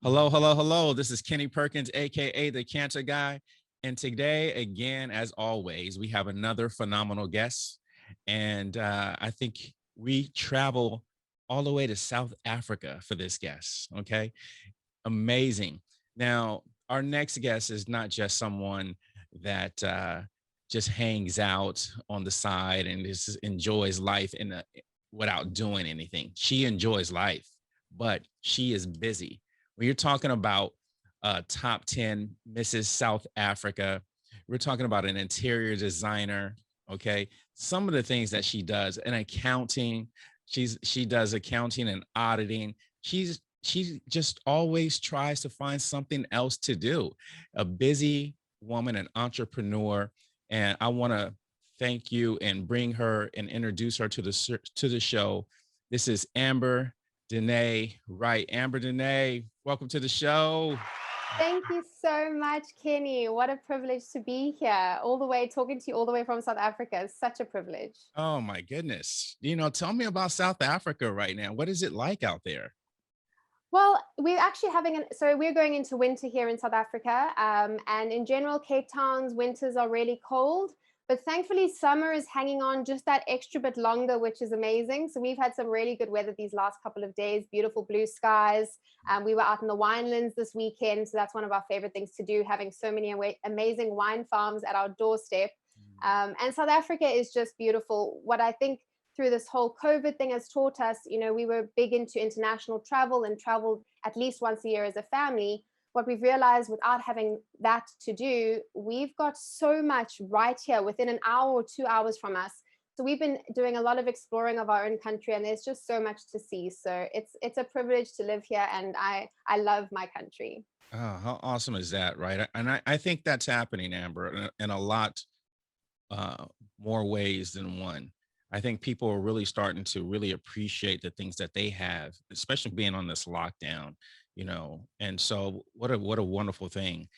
Hello, hello, hello. This is Kenny Perkins, aka the Cancer Guy. And today, again, as always, we have another phenomenal guest. And I think we travel all the way to South Africa for this guest. Okay. Amazing. Now, our next guest is not just someone that just hangs out on the side and just enjoys life without doing anything. She enjoys life, but she is busy. When you're talking about top 10 Mrs. South Africa, we're talking about an interior designer. Okay. Some of the things that she does in accounting, she does accounting and auditing. She just always tries to find something else to do. A busy woman, an entrepreneur, and I want to thank you and bring her and introduce her to the show. This is Amber Wright. Amber Dene, welcome to the show. Thank you so much, Kenny. What a privilege to be here, all the way talking to you all the way from South Africa. It's such a privilege. Oh my goodness. Tell me about South Africa right now. What is it like out there? Well, we're actually so we're going into winter here in South Africa. And in general, Cape Town's winters are really cold. But thankfully, summer is hanging on just that extra bit longer, which is amazing. So we've had some really good weather these last couple of days, beautiful blue skies. We were out in the winelands this weekend. So that's one of our favorite things to do, having so many amazing wine farms at our doorstep. And South Africa is just beautiful. What I think through this whole COVID thing has taught us, we were big into international travel and traveled at least once a year as a family. What we've realized without having that to do, we've got so much right here within an hour or 2 hours from us. So we've been doing a lot of exploring of our own country, and there's just so much to see. So it's a privilege to live here, and I love my country. Oh, how awesome is that, right? And I think that's happening, Amber, in a lot uh, more ways than one. I think people are really starting to really appreciate the things that they have, especially being on this lockdown, And so what a wonderful thing.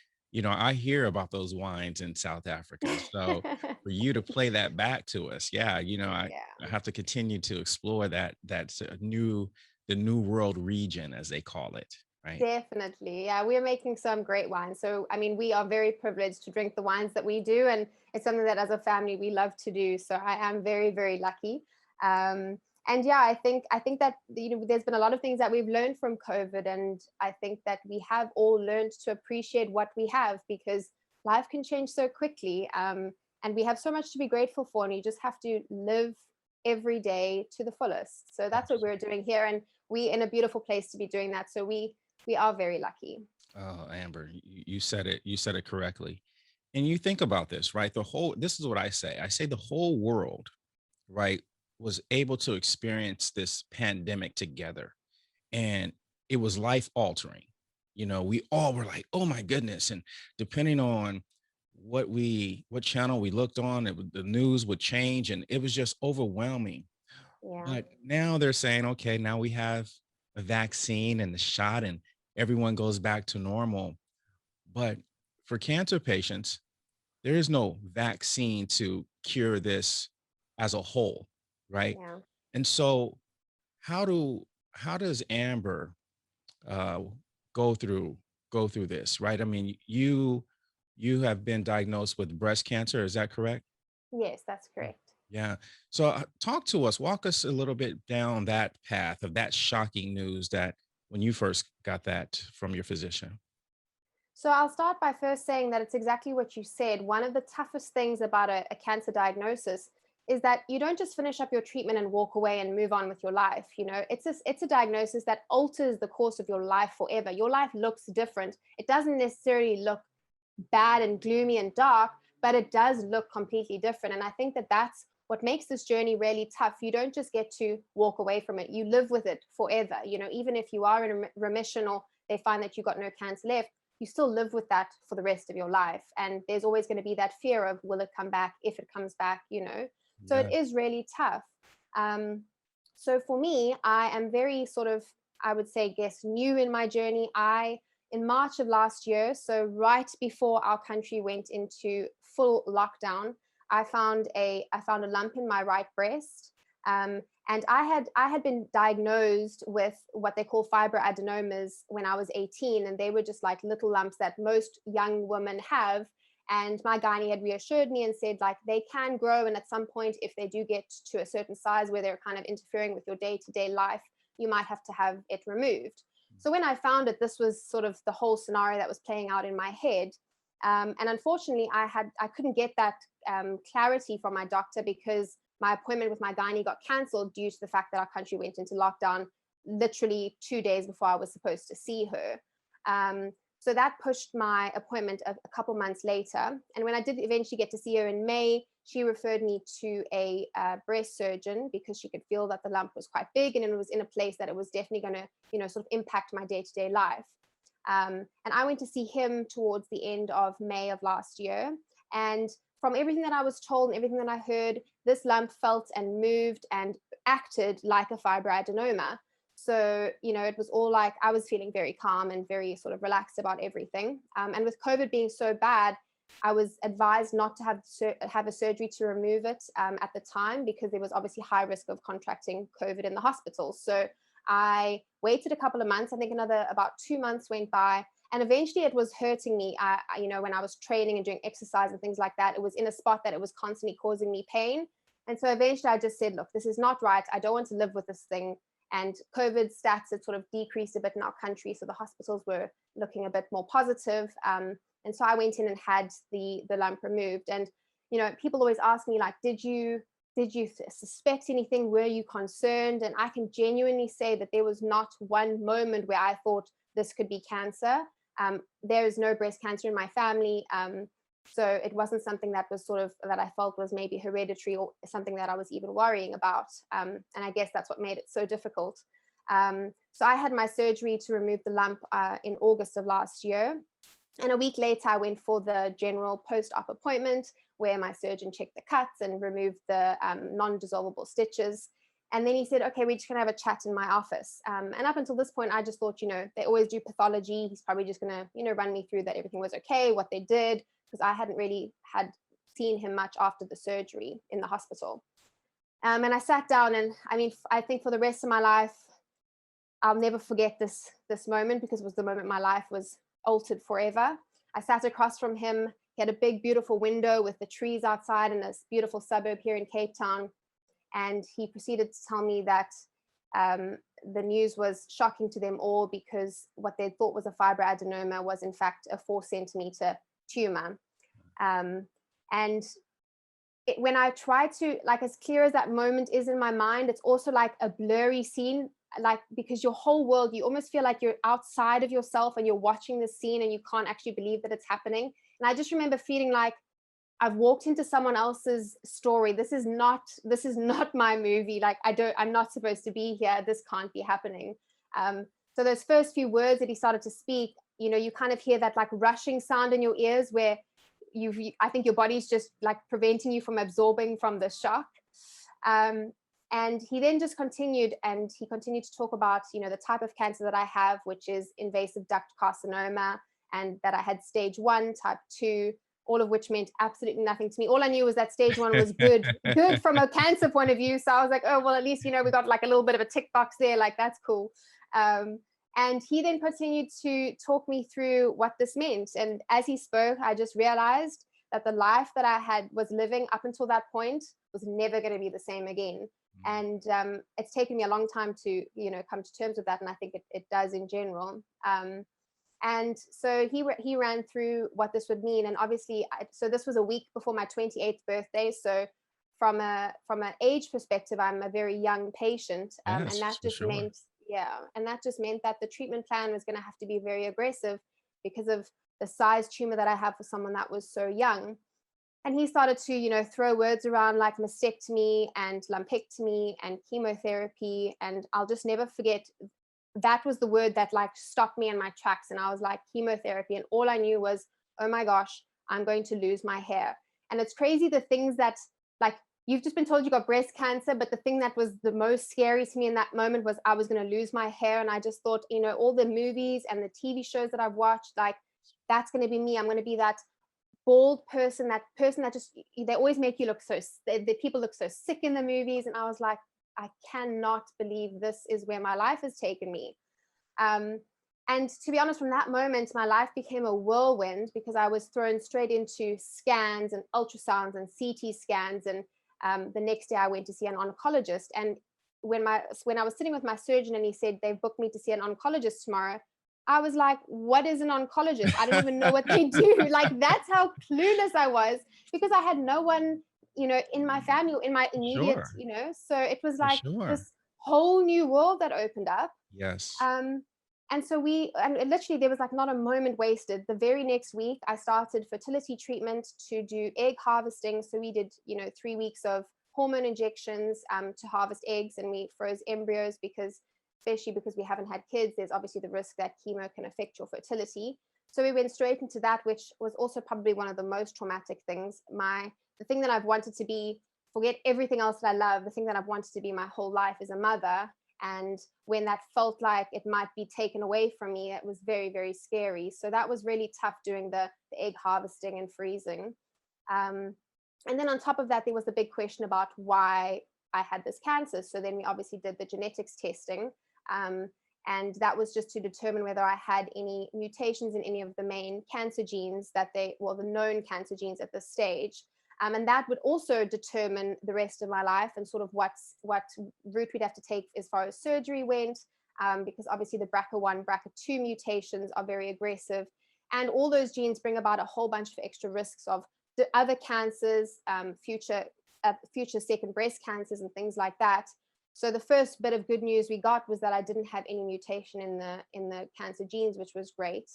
I hear about those wines in South Africa. So for you to play that back to us, yeah, I Yeah. have to continue to explore that's the new world region as they call it, right? Definitely. Yeah, we're making some great wines. So, I mean, we are very privileged to drink the wines that we do. And it's something that as a family we love to do. So I am very, very lucky. And yeah, I think that there's been a lot of things that we've learned from COVID. And I think that we have all learned to appreciate what we have, because life can change so quickly. And we have so much to be grateful for. And you just have to live every day to the fullest. So that's what we're doing here. And we in a beautiful place to be doing that. So we are very lucky. Oh, Amber, you said it. You said it correctly. And you think about this, right? This is what I say. I say the whole world, right, was able to experience this pandemic together. And it was life altering. We all were like, oh my goodness. And depending on what channel we looked on, the news would change and it was just overwhelming. Yeah. But now they're saying, okay, now we have a vaccine and the shot and everyone goes back to normal. But for cancer patients, there is no vaccine to cure this as a whole, right? Yeah. And so how do how does Amber uh go through go through this, right? I mean, you have been diagnosed with breast cancer, is that correct? Yes, that's correct. Yeah. So talk to us, walk us a little bit down that path of that shocking news that when you first got that from your physician. So I'll start by first saying that it's exactly what you said. One of the toughest things about a cancer diagnosis is that you don't just finish up your treatment and walk away and move on with your life. It's a diagnosis that alters the course of your life forever. Your life looks different. It doesn't necessarily look bad and gloomy and dark, but it does look completely different. And I think that that's what makes this journey really tough. You don't just get to walk away from it, you live with it forever. Even if you are in remission or they find that you've got no cancer left, you still live with that for the rest of your life. And there's always going to be that fear of, will it come back? If it comes back. So it Yeah. is really tough. Um, so for me, I am very sort of, I would say, guess, new in my journey. In March of last year, so right before our country went into full lockdown, I found a lump in my right breast. And I had been diagnosed with what they call fibroadenomas when I was 18, and they were just like little lumps that most young women have. And my gynae had reassured me and said, like, they can grow, and at some point, if they do get to a certain size where they're kind of interfering with your day-to-day life, you might have to have it removed. So when I found it, this was sort of the whole scenario that was playing out in my head. And unfortunately, I couldn't get that clarity from my doctor because my appointment with my gynae got cancelled due to the fact that our country went into lockdown literally 2 days before I was supposed to see her. So that pushed my appointment a couple months later. And when I did eventually get to see her in May, she referred me to a breast surgeon because she could feel that the lump was quite big and it was in a place that it was definitely going to, sort of impact my day-to-day life. And I went to see him towards the end of May of last year. And from everything that I was told and everything that I heard, this lump felt and moved and acted like a fibroadenoma. So, it was all like I was feeling very calm and very sort of relaxed about everything. And with COVID being so bad, I was advised not to have a surgery to remove it at the time because there was obviously high risk of contracting COVID in the hospital. So I waited a couple of months. I think another about 2 months went by. And eventually it was hurting me. When I was training and doing exercise and things like that, it was in a spot that it was constantly causing me pain. And so eventually I just said, look, this is not right. I don't want to live with this thing. And COVID stats had sort of decreased a bit in our country. So the hospitals were looking a bit more positive. And so I went in and had the lump removed. And, people always ask me, like, did you suspect anything? Were you concerned? And I can genuinely say that there was not one moment where I thought this could be cancer. There is no breast cancer in my family. So it wasn't something that was that I felt was maybe hereditary or something that I was even worrying about. And I guess that's what made it so difficult. So I had my surgery to remove the lump in August of last year. And a week later, I went for the general post-op appointment where my surgeon checked the cuts and removed the non-dissolvable stitches. And then he said, okay, we're just going to have a chat in my office. And up until this point, I just thought, they always do pathology. He's probably just going to, run me through that everything was okay, what they did, because I hadn't really had seen him much after the surgery in the hospital. And I sat down, and I think for the rest of my life, I'll never forget this moment because it was the moment my life was altered forever. I sat across from him. He had a big, beautiful window with the trees outside in this beautiful suburb here in Cape Town. And he proceeded to tell me that the news was shocking to them all because what they thought was a fibroadenoma was in fact a 4-centimeter tumor. And when I try to, like, as clear as that moment is in my mind, it's also like a blurry scene, like, because your whole world, you almost feel like you're outside of yourself and you're watching the scene and you can't actually believe that it's happening. And I just remember feeling like I've walked into someone else's story. This is not my movie. Like, I'm not supposed to be here. This can't be happening. So those first few words that he started to speak, you kind of hear that like rushing sound in your ears where I think your body's just like preventing you from absorbing from the shock. And he then just continued, and he continued to talk about, the type of cancer that I have, which is invasive duct carcinoma, and that I had stage 1, type 2, all of which meant absolutely nothing to me. All I knew was that stage 1 was good from a cancer point of view. So I was like, oh, well, at least, we got like a little bit of a tick box there. Like, that's cool. And he then continued to talk me through what this meant. And as he spoke, I just realized that the life that I was living up until that point was never going to be the same again. And it's taken me a long time to, come to terms with that. And I think it does in general. And so he ran through what this would mean. And obviously, so this was a week before my 28th birthday. So from an age perspective, I'm a very young patient. Yes, and that just meant, that the treatment plan was going to have to be very aggressive because of the size tumor that I have for someone that was so young. And he started to, throw words around like mastectomy and lumpectomy and chemotherapy. And I'll just never forget, that was the word that like stopped me in my tracks. And I was like, chemotherapy. And all I knew was, oh my gosh, I'm going to lose my hair. And it's crazy, the things that, like, you've just been told you got breast cancer, but the thing that was the most scary to me in that moment was I was going to lose my hair. And I just thought, all the movies and the TV shows that I've watched, like, that's going to be me. I'm going to be that bald person that just, they always make you look so, the people look so sick in the movies. And I was like, I cannot believe this is where my life has taken me. And to be honest, from that moment, my life became a whirlwind because I was thrown straight into scans and ultrasounds and CT scans. And the next day I went to see an oncologist. And when I was sitting with my surgeon and he said, they've booked me to see an oncologist tomorrow, I was like, what is an oncologist? I don't even know what they do. Like, that's how clueless I was, because I had no one, in my family or in my immediate, Sure. so it was For like sure. this whole new world that opened up. Yes. And so and literally there was like not a moment wasted. The very next week, I started fertility treatment to do egg harvesting. So we did, 3 weeks of hormone injections to harvest eggs, and we froze embryos especially because we haven't had kids, there's obviously the risk that chemo can affect your fertility. So we went straight into that, which was also probably one of the most traumatic things. The thing that I've wanted to be, forget everything else that I love, the thing that I've wanted to be my whole life is a mother. And when that felt like it might be taken away from me, it was very, very scary. So that was really tough, doing the egg harvesting and freezing. And then on top of that, there was the big question about why I had this cancer. So then we obviously did the genetics testing. And that was just to determine whether I had any mutations in any of the main cancer genes the known cancer genes at this stage. And that would also determine the rest of my life and sort of what route we'd have to take as far as surgery went, because obviously the BRCA1, BRCA2 mutations are very aggressive. And all those genes bring about a whole bunch of extra risks of the other cancers, future second breast cancers and things like that. So the first bit of good news we got was that I didn't have any mutation in the cancer genes, which was great.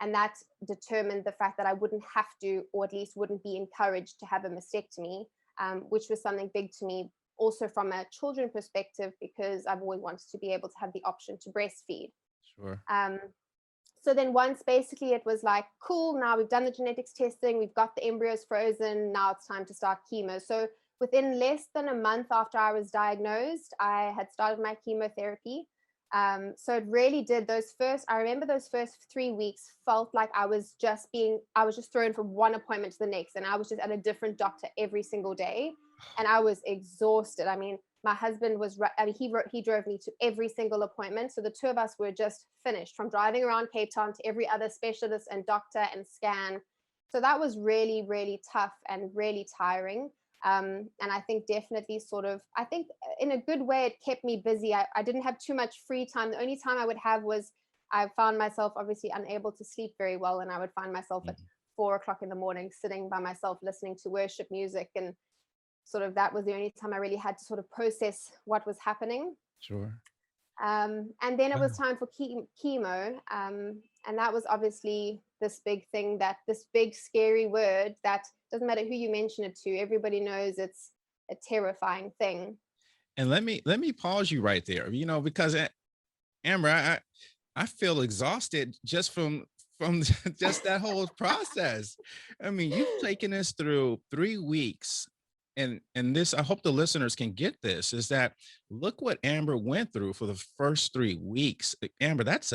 And that determined the fact that I wouldn't have to, or at least wouldn't be encouraged to have a mastectomy, which was something big to me also from a children perspective, because I've always wanted to be able to have the option to breastfeed. Sure. So then once basically it was like, cool, now we've done the genetics testing, we've got the embryos frozen, now it's time to start chemo. So within less than a month after I was diagnosed, I had started my chemotherapy. So it really did. I remember those first 3 weeks felt like I was just thrown from one appointment to the next, and I was just at a different doctor every single day, and I was exhausted. I mean, my husband he drove me to every single appointment. So the two of us were just finished from driving around Cape Town to every other specialist and doctor and scan. So that was really, really tough and really tiring. And I think definitely in a good way, it kept me busy. I didn't have too much free time. The only time I would have was I found myself obviously unable to sleep very well. And I would find myself at 4 o'clock in the morning, sitting by myself, listening to worship music. And sort of that was the only time I really had to sort of process what was happening. Sure. And then it was time for chemo. And that was obviously this big scary word that doesn't matter who you mention it to, everybody knows it's a terrifying thing. And let me pause you right there, because Amber, I feel exhausted just from just that whole process. I mean, you've taken us through 3 weeks. And this, I hope the listeners can get this, is that look what Amber went through for the first 3 weeks. Amber, that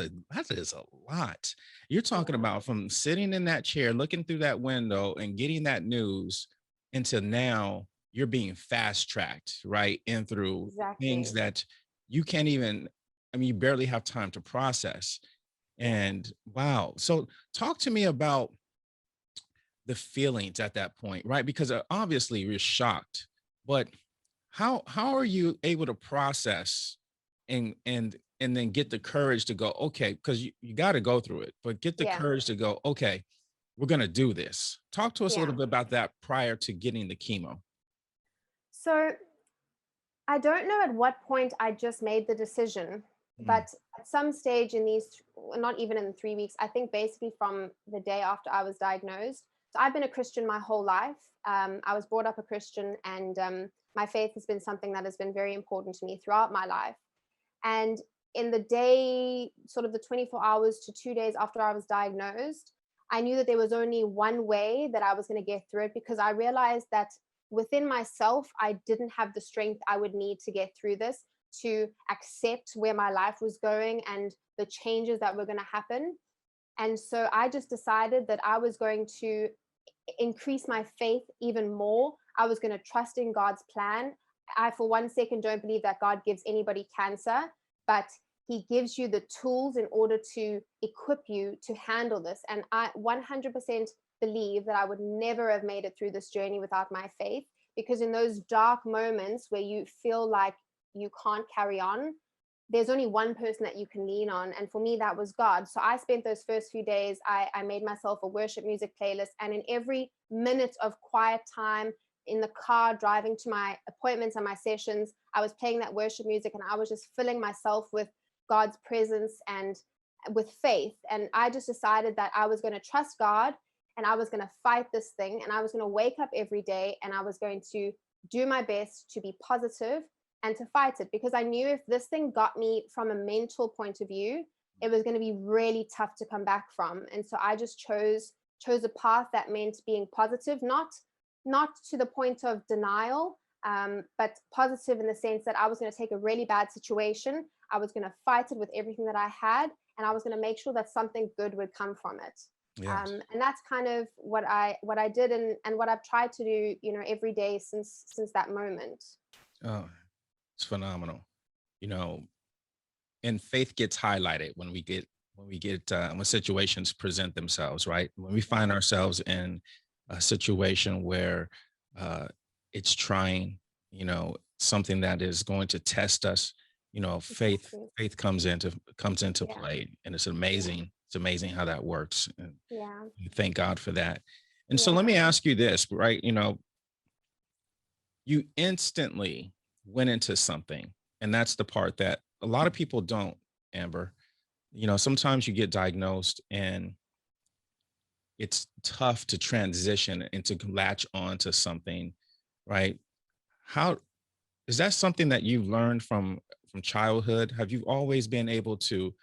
is a lot. You're talking about from sitting in that chair, looking through that window and getting that news until now you're being fast tracked, right? And through things that you can't even, you barely have time to process. And wow. So talk to me about the feelings at that point, right? Because obviously you're shocked, but how are you able to process and then get the courage to go, okay, because you got to go through it, but get the courage to go, okay, we're going to do this. Talk to us a little bit about that prior to getting the chemo. So I don't know at what point I just made the decision, but at some stage in not even in the 3 weeks, I think basically from the day after I was diagnosed. So I've been a Christian my whole life. I was brought up a Christian, and my faith has been something that has been very important to me throughout my life. And in the day, sort of the 24 hours to 2 days after I was diagnosed, I knew that there was only one way that I was going to get through it, because I realized that within myself, I didn't have the strength I would need to get through this, to accept where my life was going and the changes that were going to happen. And so I just decided that I was going to increase my faith even more. I was going to trust in God's plan. I for one second don't believe that God gives anybody cancer, but he gives you the tools in order to equip you to handle this. And I 100% believe that I would never have made it through this journey without my faith, because in those dark moments where you feel like you can't carry on, there's only one person that you can lean on. And for me, that was God. So I spent those first few days, I made myself a worship music playlist. And in every minute of quiet time in the car, driving to my appointments and my sessions, I was playing that worship music, and I was just filling myself with God's presence and with faith. And I just decided that I was going to trust God, and I was going to fight this thing, and I was going to wake up every day, and I was going to do my best to be positive and to fight it, because I knew if this thing got me from a mental point of view, it was going to be really tough to come back from. And so I just chose a path that meant being positive, not to the point of denial, but positive in the sense that I was going to take a really bad situation, I was going to fight it with everything that I had, and I was going to make sure that something good would come from it. Yes. And that's kind of what I did, and what I've tried to do, every day since that moment. Oh, it's phenomenal. You know, and faith gets highlighted when situations present themselves, right? When we find ourselves in a situation where it's trying, something that is going to test us, faith Exactly. faith comes into Yeah. play, and it's Yeah. amazing. It's amazing how that works, and Yeah. thank God for that. And so let Yeah. me ask you this, right? You instantly went into something, and that's the part that a lot of people don't, Amber. Sometimes you get diagnosed, and it's tough to transition and to latch on to something, right? How is that something that you've learned from childhood? Have you always been able to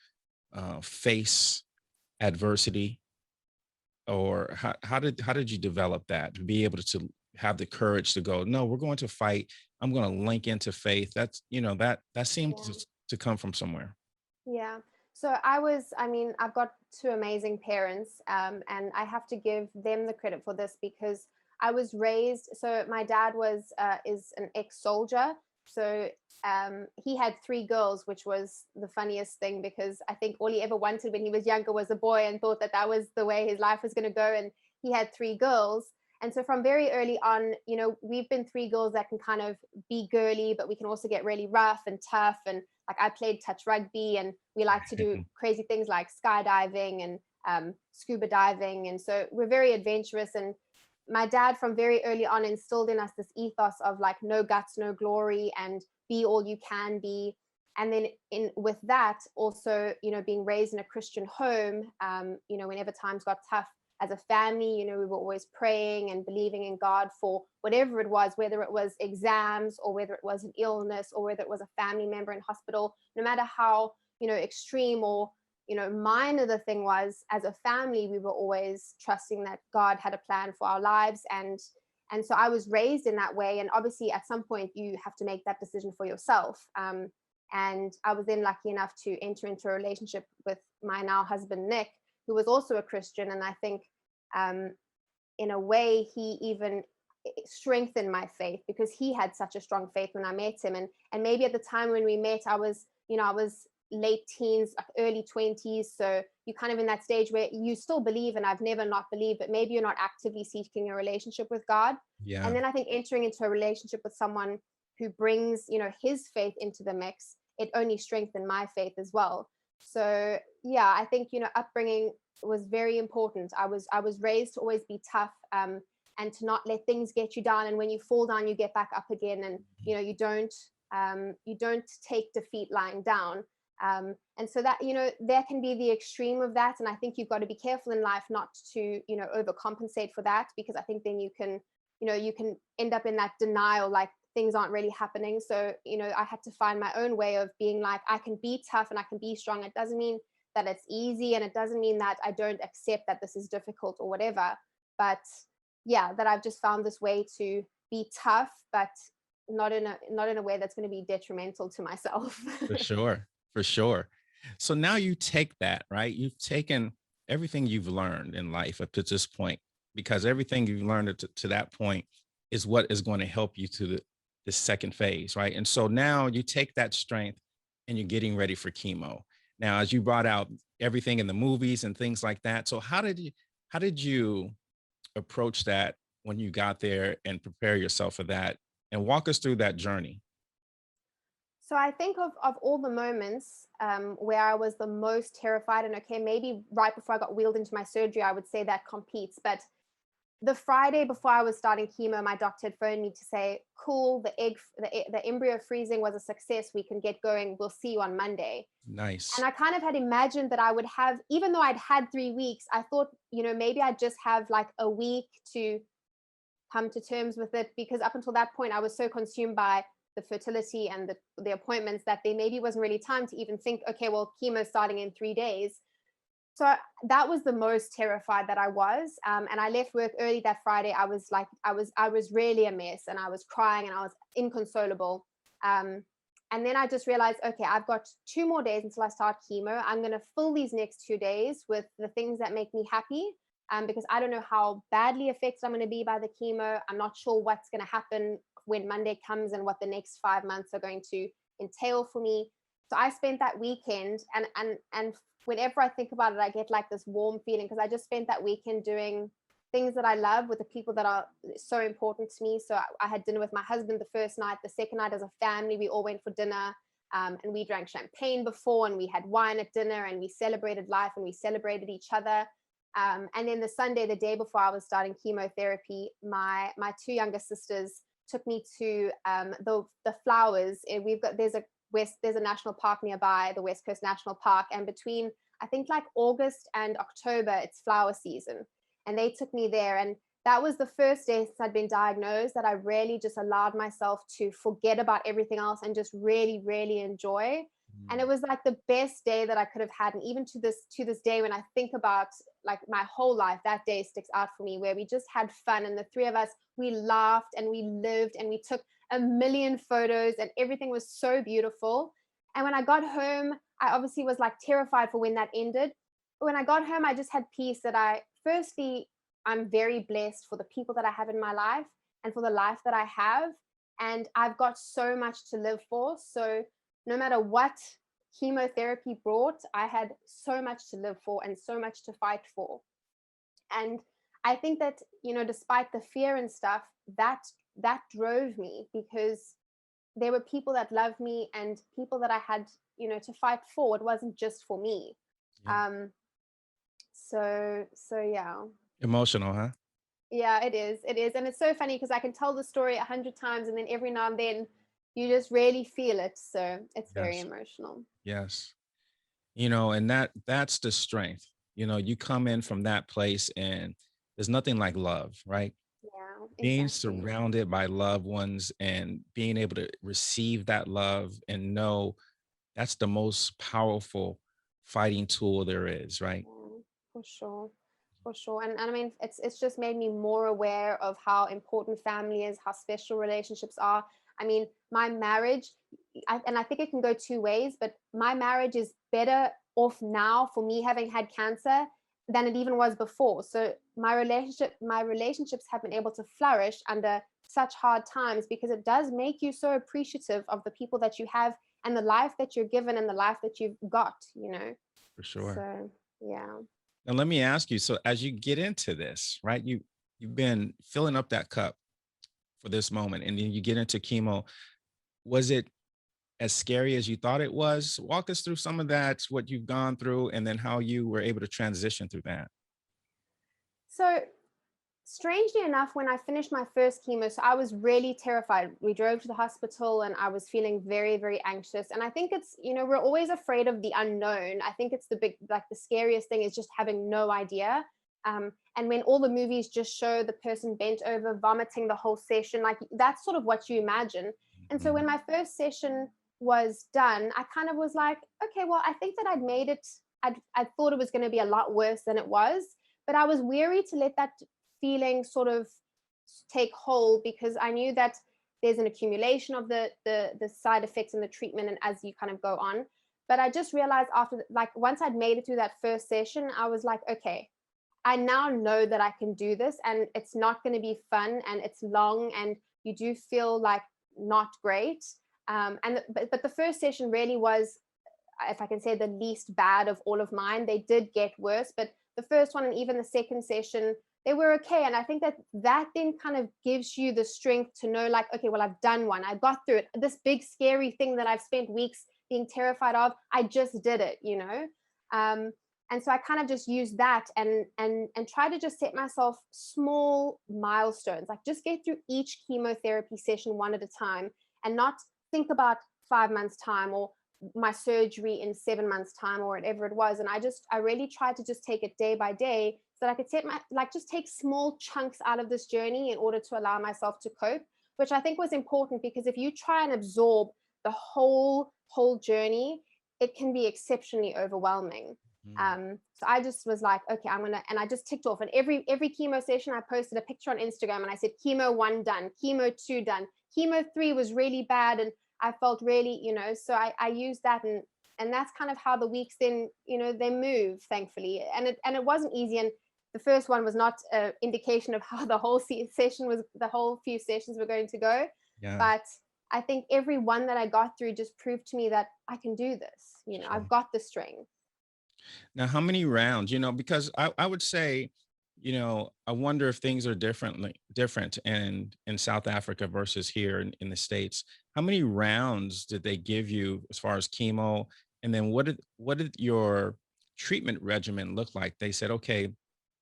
face adversity, or how did you develop that to be able to have the courage to go, no, we're going to fight. I'm going to link into faith. That seems Yeah. to come from somewhere. Yeah. So I mean, I've got two amazing parents, and I have to give them the credit for this, because I was raised. So my dad is an ex-soldier. So he had three girls, which was the funniest thing, because I think all he ever wanted when he was younger was a boy, and thought that that was the way his life was going to go. And he had three girls. And so from very early on, we've been three girls that can kind of be girly, but we can also get really rough and tough. And like, I played touch rugby, and we like to do crazy things like skydiving and scuba diving. And so we're very adventurous. And my dad from very early on instilled in us this ethos of like, no guts, no glory, and be all you can be. And then with that also, being raised in a Christian home, whenever times got tough as a family, we were always praying and believing in God for whatever it was, whether it was exams, or whether it was an illness, or whether it was a family member in hospital. No matter how, extreme or, minor the thing was, as a family, we were always trusting that God had a plan for our lives. And so I was raised in that way. And obviously at some point you have to make that decision for yourself. And I was then lucky enough to enter into a relationship with my now husband, Nick, who was also a Christian. And I think in a way he even strengthened my faith, because he had such a strong faith when I met him. And maybe at the time when we met, I was late teens, like early 20s. So you're kind of in that stage where you still believe, and I've never not believed, but maybe you're not actively seeking a relationship with God. Yeah. And then I think entering into a relationship with someone who brings, his faith into the mix, it only strengthened my faith as well. So yeah, I think, upbringing was very important. I was raised to always be tough, and to not let things get you down. And when you fall down, you get back up again. And you don't take defeat lying down. And so that, there can be the extreme of that. And I think you've got to be careful in life not to, overcompensate for that, because I think then you can end up in that denial, like things aren't really happening. So, I had to find my own way of being like, I can be tough and I can be strong. It doesn't mean that it's easy, and it doesn't mean that I don't accept that this is difficult or whatever. But yeah, that I've just found this way to be tough, but not in a way that's going to be detrimental to myself. For sure. For sure. So now you take that, right? You've taken everything you've learned in life up to this point, because everything you've learned to that point is what is going to help you this second phase, right? And so now you take that strength and you're getting ready for chemo. Now, as you brought out everything in the movies and things like that, so how did you approach that when you got there and prepare yourself for that? And walk us through that journey. So I think of all the moments where I was the most terrified, and okay, maybe right before I got wheeled into my surgery, I would say that competes. But the Friday before I was starting chemo, my doctor had phoned me to say, "Cool, the embryo freezing was a success. We can get going. We'll see you on Monday." And Nice. I kind of had imagined that I would have, even though I'd had 3 weeks, I thought, maybe I'd just have like a week to come to terms with it, because up until that point I was so consumed by the fertility and the appointments that there maybe wasn't really time to even think, okay, well, chemo starting in 3 days. So that was the most terrified that I was, and I left work early that Friday. I was like, I was really a mess, and I was crying, and I was inconsolable. And then I just realized, okay, I've got 2 more days until I start chemo. I'm going to fill these next 2 days with the things that make me happy, because I don't know how badly affected I'm going to be by the chemo. I'm not sure what's going to happen when Monday comes and what the next 5 months are going to entail for me. So I spent that weekend, and whenever I think about it, I get like this warm feeling, because I just spent that weekend doing things that I love with the people that are so important to me. So I had dinner with my husband the first night. The second night, as a family, we all went for dinner, and we drank champagne before, and we had wine at dinner, and we celebrated life, and we celebrated each other. And then the Sunday, the day before I was starting chemotherapy, my two younger sisters took me to the flowers. And there's a national park nearby, the West Coast National Park, and between, I think, like August and October, it's flower season. And they took me there, and that was the first day since I'd been diagnosed that I really just allowed myself to forget about everything else and just really, really enjoy. And it Mm. was like the best day that I could have had. And even to this day, when I think about like my whole life, that day sticks out for me, where we just had fun, and the three of us, we laughed and we lived, and we took a million photos, and everything was so beautiful. And when I got home, I obviously was like terrified for when that ended. But when I got home, I just had peace that I'm very blessed for the people that I have in my life and for the life that I have. And I've got so much to live for. So no matter what chemotherapy brought, I had so much to live for and so much to fight for. And I think that, despite the fear and stuff, that drove me, because there were people that loved me and people that I had, to fight for. It wasn't just for me. Yeah. Um, so yeah. Emotional, huh? Yeah, it is. It is. And it's so funny because I can tell the story 100 times, and then every now and then you just really feel it. So it's very Yes. emotional. Yes. And that's the strength. You come in from that place and there's nothing like love, right? Yeah, Being exactly. surrounded by loved ones and being able to receive that love and know that's the most powerful fighting tool there is, right? Yeah, for sure. For sure. And I mean, it's just made me more aware of how important family is, how special relationships are. I mean, my marriage, and I think it can go two ways, but my marriage is better off now for me having had cancer than it even was before. So my relationships have been able to flourish under such hard times, because it does make you so appreciative of the people that you have and the life that you're given and the life that you've got. For sure. So yeah. Now let me ask you, so as you get into this, right? You've been filling up that cup for this moment and then you get into chemo. Was it as scary as you thought it was? Walk us through some of that, what you've gone through, and then how you were able to transition through that. So strangely enough, when I finished my first chemo, so I was really terrified. We drove to the hospital and I was feeling very, very anxious. And I think we're always afraid of the unknown. I think it's the scariest thing is just having no idea. And when all the movies just show the person bent over, vomiting the whole session, like that's sort of what you imagine. And so when Mhm. my first session was done, I kind of was like, okay, well, I think that I'd made it. I thought it was going to be a lot worse than it was, but I was weary to let that feeling sort of take hold, because I knew that there's an accumulation of the side effects and the treatment, and as you kind of go on. But I just realized after, like, once I'd made it through that first session, I was like, okay, I now know that I can do this, and it's not going to be fun, and it's long, and you do feel like not great. But the first session really was, if I can say, the least bad of all of mine. They did get worse, but the first one and even the second session, they were okay. And I think that then kind of gives you the strength to know, like, okay, well, I've done one, I got through it. This big scary thing that I've spent weeks being terrified of, I just did it, you know. And so I kind of just use that and try to just set myself small milestones, like just get through each chemotherapy session one at a time, and not think about 5 months time or my surgery in 7 months time or whatever it was. And I really tried to just take it day by day, so that I could just take small chunks out of this journey in order to allow myself to cope, which I think was important, because if you try and absorb the whole journey, it can be exceptionally overwhelming. So I just was like, okay, and I just ticked off. And every chemo session, I posted a picture on Instagram and I said, chemo 1 done, chemo 2 done, chemo 3 was really bad, and I felt really, you know, so I used that, and that's kind of how the weeks then, you know, they move, thankfully. And it wasn't easy. And the first one was not an indication of how the whole few sessions were going to go. Yeah. But I think every one that I got through just proved to me that I can do this. You know, Sure. I've got the strength. Now, how many rounds? You know, because I would say, you know, I wonder if things are different in South Africa versus here in the States. How many rounds did they give you as far as chemo? And then what did your treatment regimen look like? They said, okay,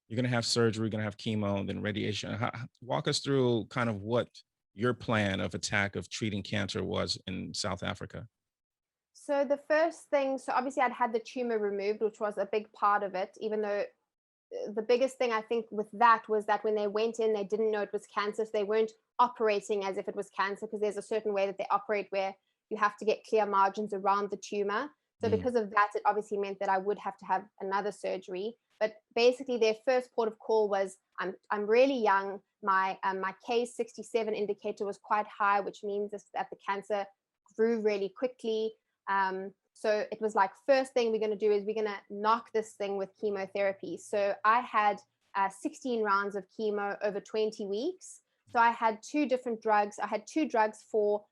you're gonna have surgery, you're gonna have chemo, and then radiation. Walk us through kind of what your plan of attack of treating cancer was in South Africa. So the first thing, so obviously I'd had the tumor removed, which was a big part of it, even though the biggest thing I think with that was that when they went in, they didn't know it was cancer. So they weren't operating as if it was cancer, because there's a certain way that they operate where you have to get clear margins around the tumor. So Mm, because of that, it obviously meant that I would have to have another surgery. But basically, their first port of call was, I'm really young. My K67 indicator was quite high, which means that the cancer grew really quickly. So it was like, first thing we're going to do is we're going to knock this thing with chemotherapy. So I had 16 rounds of chemo over 20 weeks. So I had 2 different drugs. I had 2 drugs for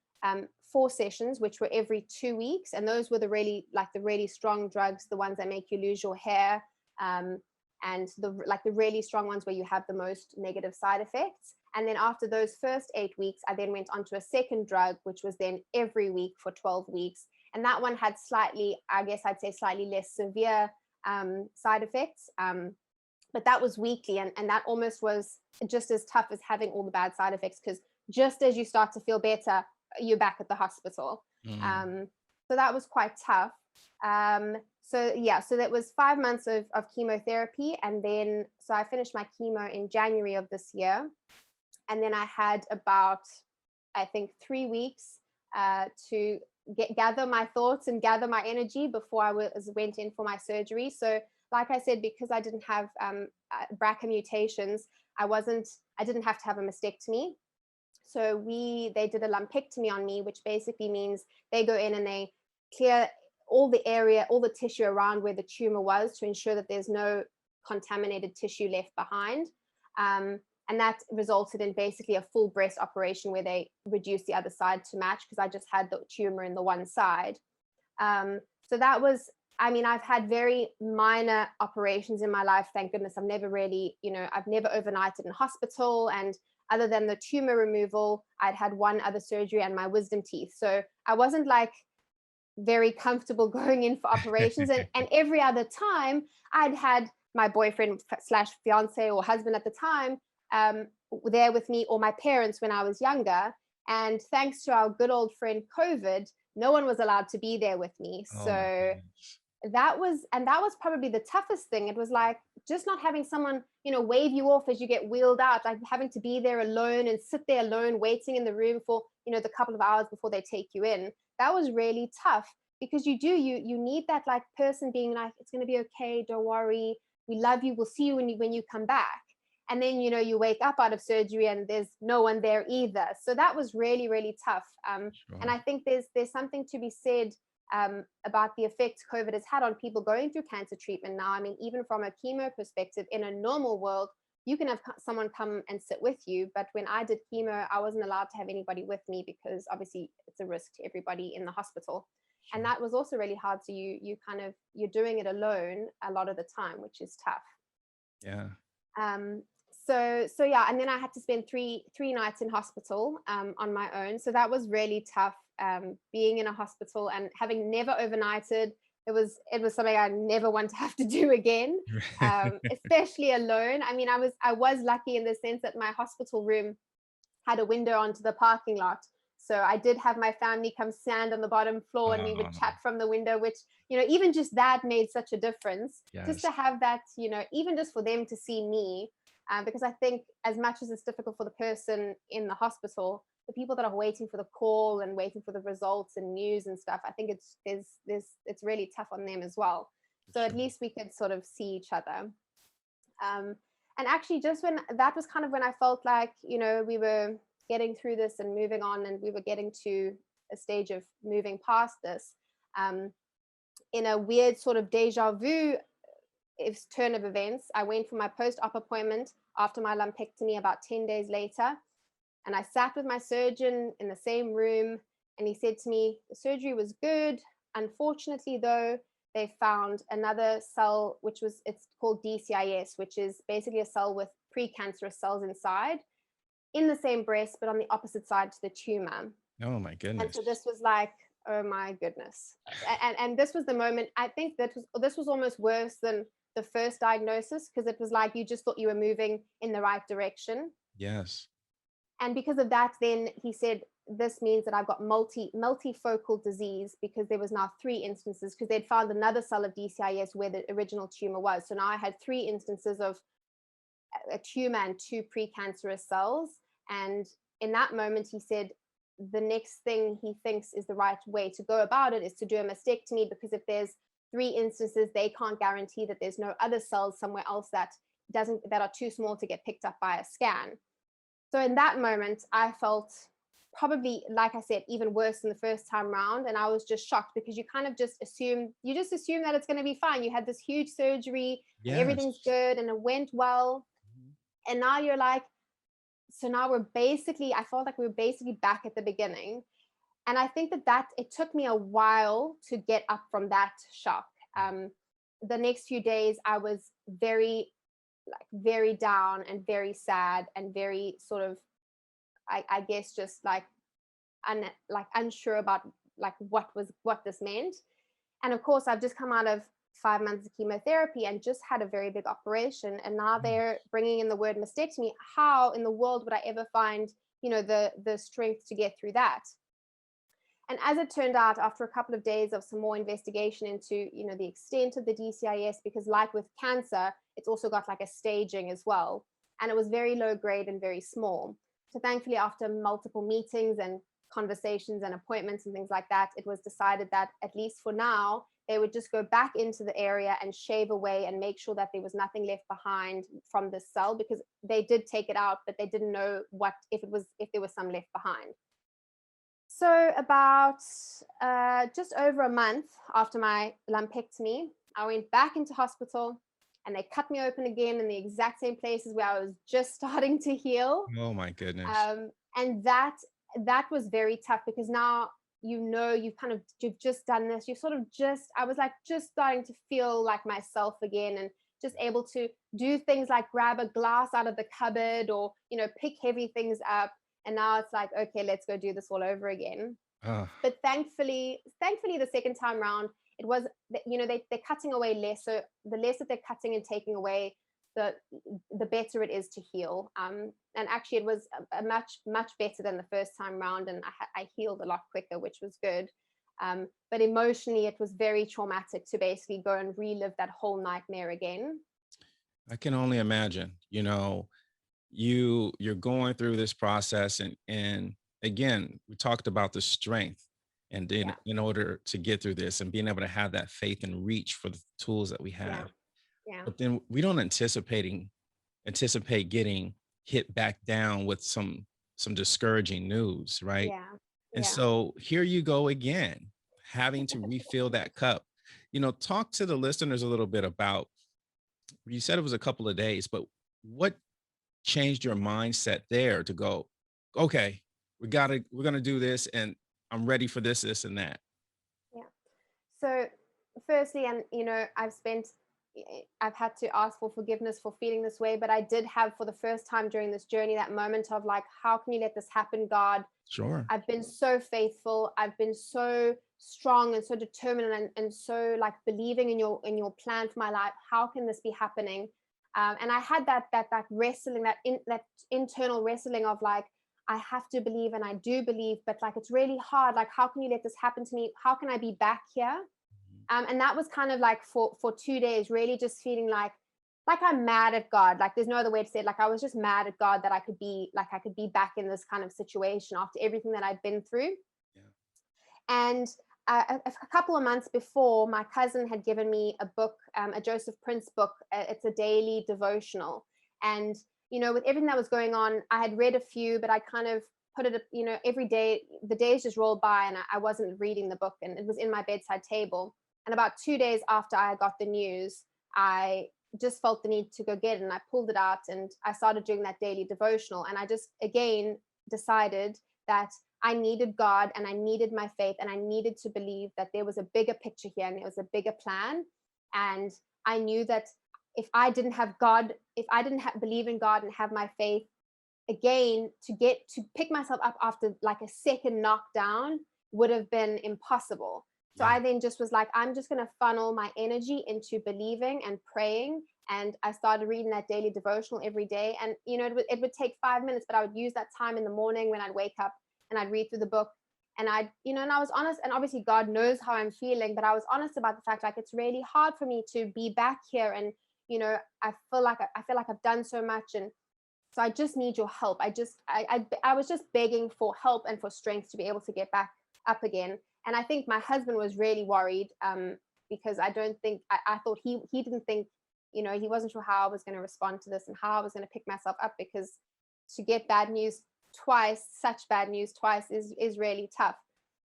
4 sessions, which were every 2 weeks. And those were the really strong drugs, the ones that make you lose your hair, and the really strong ones where you have the most negative side effects. And then after those first 8 weeks, I then went on to a second drug, which was then every week for 12 weeks. And that one had slightly less severe side effects. But that was weekly. And that almost was just as tough as having all the bad side effects, because just as you start to feel better, you're back at the hospital. mm, So that was quite tough. So that was 5 months of chemotherapy. And then, so I finished my chemo in January of this year. And then I had about, I think, 3 weeks to gather my thoughts and gather my energy before I went in for my surgery. So like I said, because I didn't have BRCA mutations, I didn't have to have a mastectomy. So they did a lumpectomy on me, which basically means they go in and they clear all the tissue around where the tumor was, to ensure that there's no contaminated tissue left behind. And that resulted in basically a full breast operation where they reduced the other side to match, because I just had the tumor in the one side. So that was, I mean, I've had very minor operations in my life, thank goodness. I've never really, I've never overnighted in hospital. And other than the tumor removal, I'd had one other surgery and my wisdom teeth. So I wasn't like very comfortable going in for operations. And every other time I'd had my boyfriend / fiance or husband at the time there with me, or my parents when I was younger. And thanks to our good old friend COVID, no one was allowed to be there with me. oh my So goodness. that was probably the toughest thing. It was like just not having someone, wave you off as you get wheeled out, like having to be there alone and sit there alone, waiting in the room for, the couple of hours before they take you in. That was really tough, because you need that like person being like, it's going to be okay. Don't worry. We love you. We'll see you when you come back. And then, you wake up out of surgery and there's no one there either. So that was really, really tough. Sure. And I think there's something to be said about the effects COVID has had on people going through cancer treatment now. I mean, even from a chemo perspective, in a normal world, you can have someone come and sit with you. But when I did chemo, I wasn't allowed to have anybody with me because obviously it's a risk to everybody in the hospital. Sure. And that was also really hard. So you're doing it alone a lot of the time, which is tough. Yeah. So yeah, and then I had to spend three nights in hospital on my own. So that was really tough, being in a hospital and having never overnighted. It was something I never want to have to do again, especially alone. I mean, I was lucky in the sense that my hospital room had a window onto the parking lot. So I did have my family come stand on the bottom floor, and we would chat from the window, which, even just that made such a difference. Just Yes. to have that, even just for them to see me, because I think as much as it's difficult for the person in the hospital, the people that are waiting for the call and waiting for the results and news and stuff, I think it's really tough on them as well. So Sure. at least we could sort of see each other. And actually, just when that was kind of when I felt like, we were getting through this and moving on, and we were getting to a stage of moving past this, in a weird sort of deja vu turn of events, I went for my post-op appointment after my lumpectomy about 10 days later. And I sat with my surgeon in the same room, and he said to me, the surgery was good. Unfortunately, though, they found another cell, it's called DCIS, which is basically a cell with precancerous cells inside in the same breast, but on the opposite side to the tumor. Oh my And goodness. so this was like, oh my goodness. And this was the moment, I think this was almost worse than the first diagnosis, because it was like you just thought you were moving in the right direction. Yes. And because of that, then he said, this means that I've got multifocal disease, because there was now 3 instances, because they'd found another cell of DCIS where the original tumor was. So now I had 3 instances of a tumor and 2 precancerous cells. And in that moment, he said, the next thing he thinks is the right way to go about it is to do a mastectomy, because if there's 3 instances, they can't guarantee that there's no other cells somewhere else that are too small to get picked up by a scan. So in that moment, I felt probably, like I said, even worse than the first time round. And I was just shocked, because you kind of just assume that it's going to be fine. You had this huge surgery and everything's Yes. good and it went well. And now you're like, so now I felt like we were basically back at the beginning. And I think that it took me a while to get up from that shock. The next few days, I was very down and very sad and very sort of, I guess, just like unsure about like what this meant. And of course, I've just come out of 5 months of chemotherapy and just had a very big operation, and now they're bringing in the word mastectomy. How in the world would I ever find the strength to get through that? And as it turned out, after a couple of days of some more investigation into the extent of the DCIS, because like with cancer, it's also got like a staging as well, and it was very low grade and very small. So thankfully, after multiple meetings and conversations and appointments and things like that, it was decided that at least for now, they would just go back into the area and shave away and make sure that there was nothing left behind from this cell, because they did take it out, but they didn't know if there was some left behind. So about just over a month after my lumpectomy, I went back into hospital, and they cut me open again in the exact same places where I was just starting to heal. Oh my goodness. And that was very tough, because now you've just done this. I was like just starting to feel like myself again, and just able to do things like grab a glass out of the cupboard, or pick heavy things up. And now it's like, okay, let's go do this all over again. But thankfully, the second time round, it was, they're cutting away less. So the less that they're cutting and taking away, the better it is to heal. And actually, it was a much better than the first time round, and I healed a lot quicker, which was good. But emotionally, it was very traumatic to basically go and relive that whole nightmare again. I can only imagine, you're going through this process, and again, we talked about the strength, and then Yeah, in order to get through this and being able to have that faith and reach for the tools that we yeah, have. yeah, But then we don't anticipate getting hit back down with some discouraging news, right? yeah, And yeah. so here you go again, having to refill that cup. Talk to the listeners a little bit about, you said it was a couple of days, but what changed your mindset there to go, okay, we're gonna do this, and I'm ready for this and that? Yeah. So firstly, and I've had to ask for forgiveness for feeling this way, but I did have, for the first time during this journey, that moment of like, how can you let this happen, God? Sure. I've been so faithful. I've been so strong and so determined, and so like believing in your plan for my life. How can this be happening? And I had that wrestling, that internal wrestling of like, I have to believe and I do believe, but like it's really hard. Like, how can you let this happen to me? How can I be back here? And that was kind of like for 2 days, really just feeling like I'm mad at God. Like there's no other way to say it. Like I was just mad at God that I could be back in this kind of situation after everything that I'd been through. Yeah. And a couple of months before, my cousin had given me a book, a Joseph Prince book. It's a daily devotional. And, with everything that was going on, I had read a few, but I kind of put it, every day, the days just rolled by and I wasn't reading the book, and it was in my bedside table. And about 2 days after I got the news, I just felt the need to go get it, and I pulled it out and I started doing that daily devotional. And I just again decided that I needed God and I needed my faith and I needed to believe that there was a bigger picture here and there was a bigger plan. And I knew that if I didn't have God, if I didn't believe in God and have my faith, again, to pick myself up after like a second knockdown would have been impossible. So Yeah. I then just was like, I'm just going to funnel my energy into believing and praying. And I started reading that daily devotional every day. And, it would take 5 minutes, but I would use that time in the morning when I'd wake up and I'd read through the book. And and I was honest, and obviously God knows how I'm feeling, but I was honest about the fact, like, it's really hard for me to be back here. And, I feel like I've done so much. And so I just need your help. I was just begging for help and for strength to be able to get back up again. And I think my husband was really worried, because I don't think I thought he didn't think, he wasn't sure how I was going to respond to this and how I was going to pick myself up, because to get bad news twice, such bad news twice, is really tough.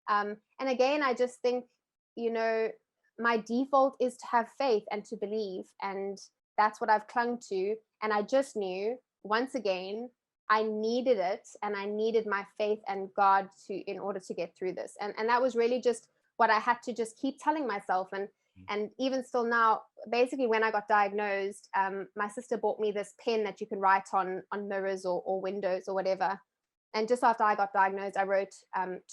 And again, I just think, my default is to have faith and to believe, and that's what I've clung to. And I just knew, once again, I needed it, and I needed my faith and God in order to get through this. And that was really just what I had to just keep telling myself. And even still now, basically when I got diagnosed, my sister bought me this pen that you can write on mirrors or windows or whatever. And just after I got diagnosed, I wrote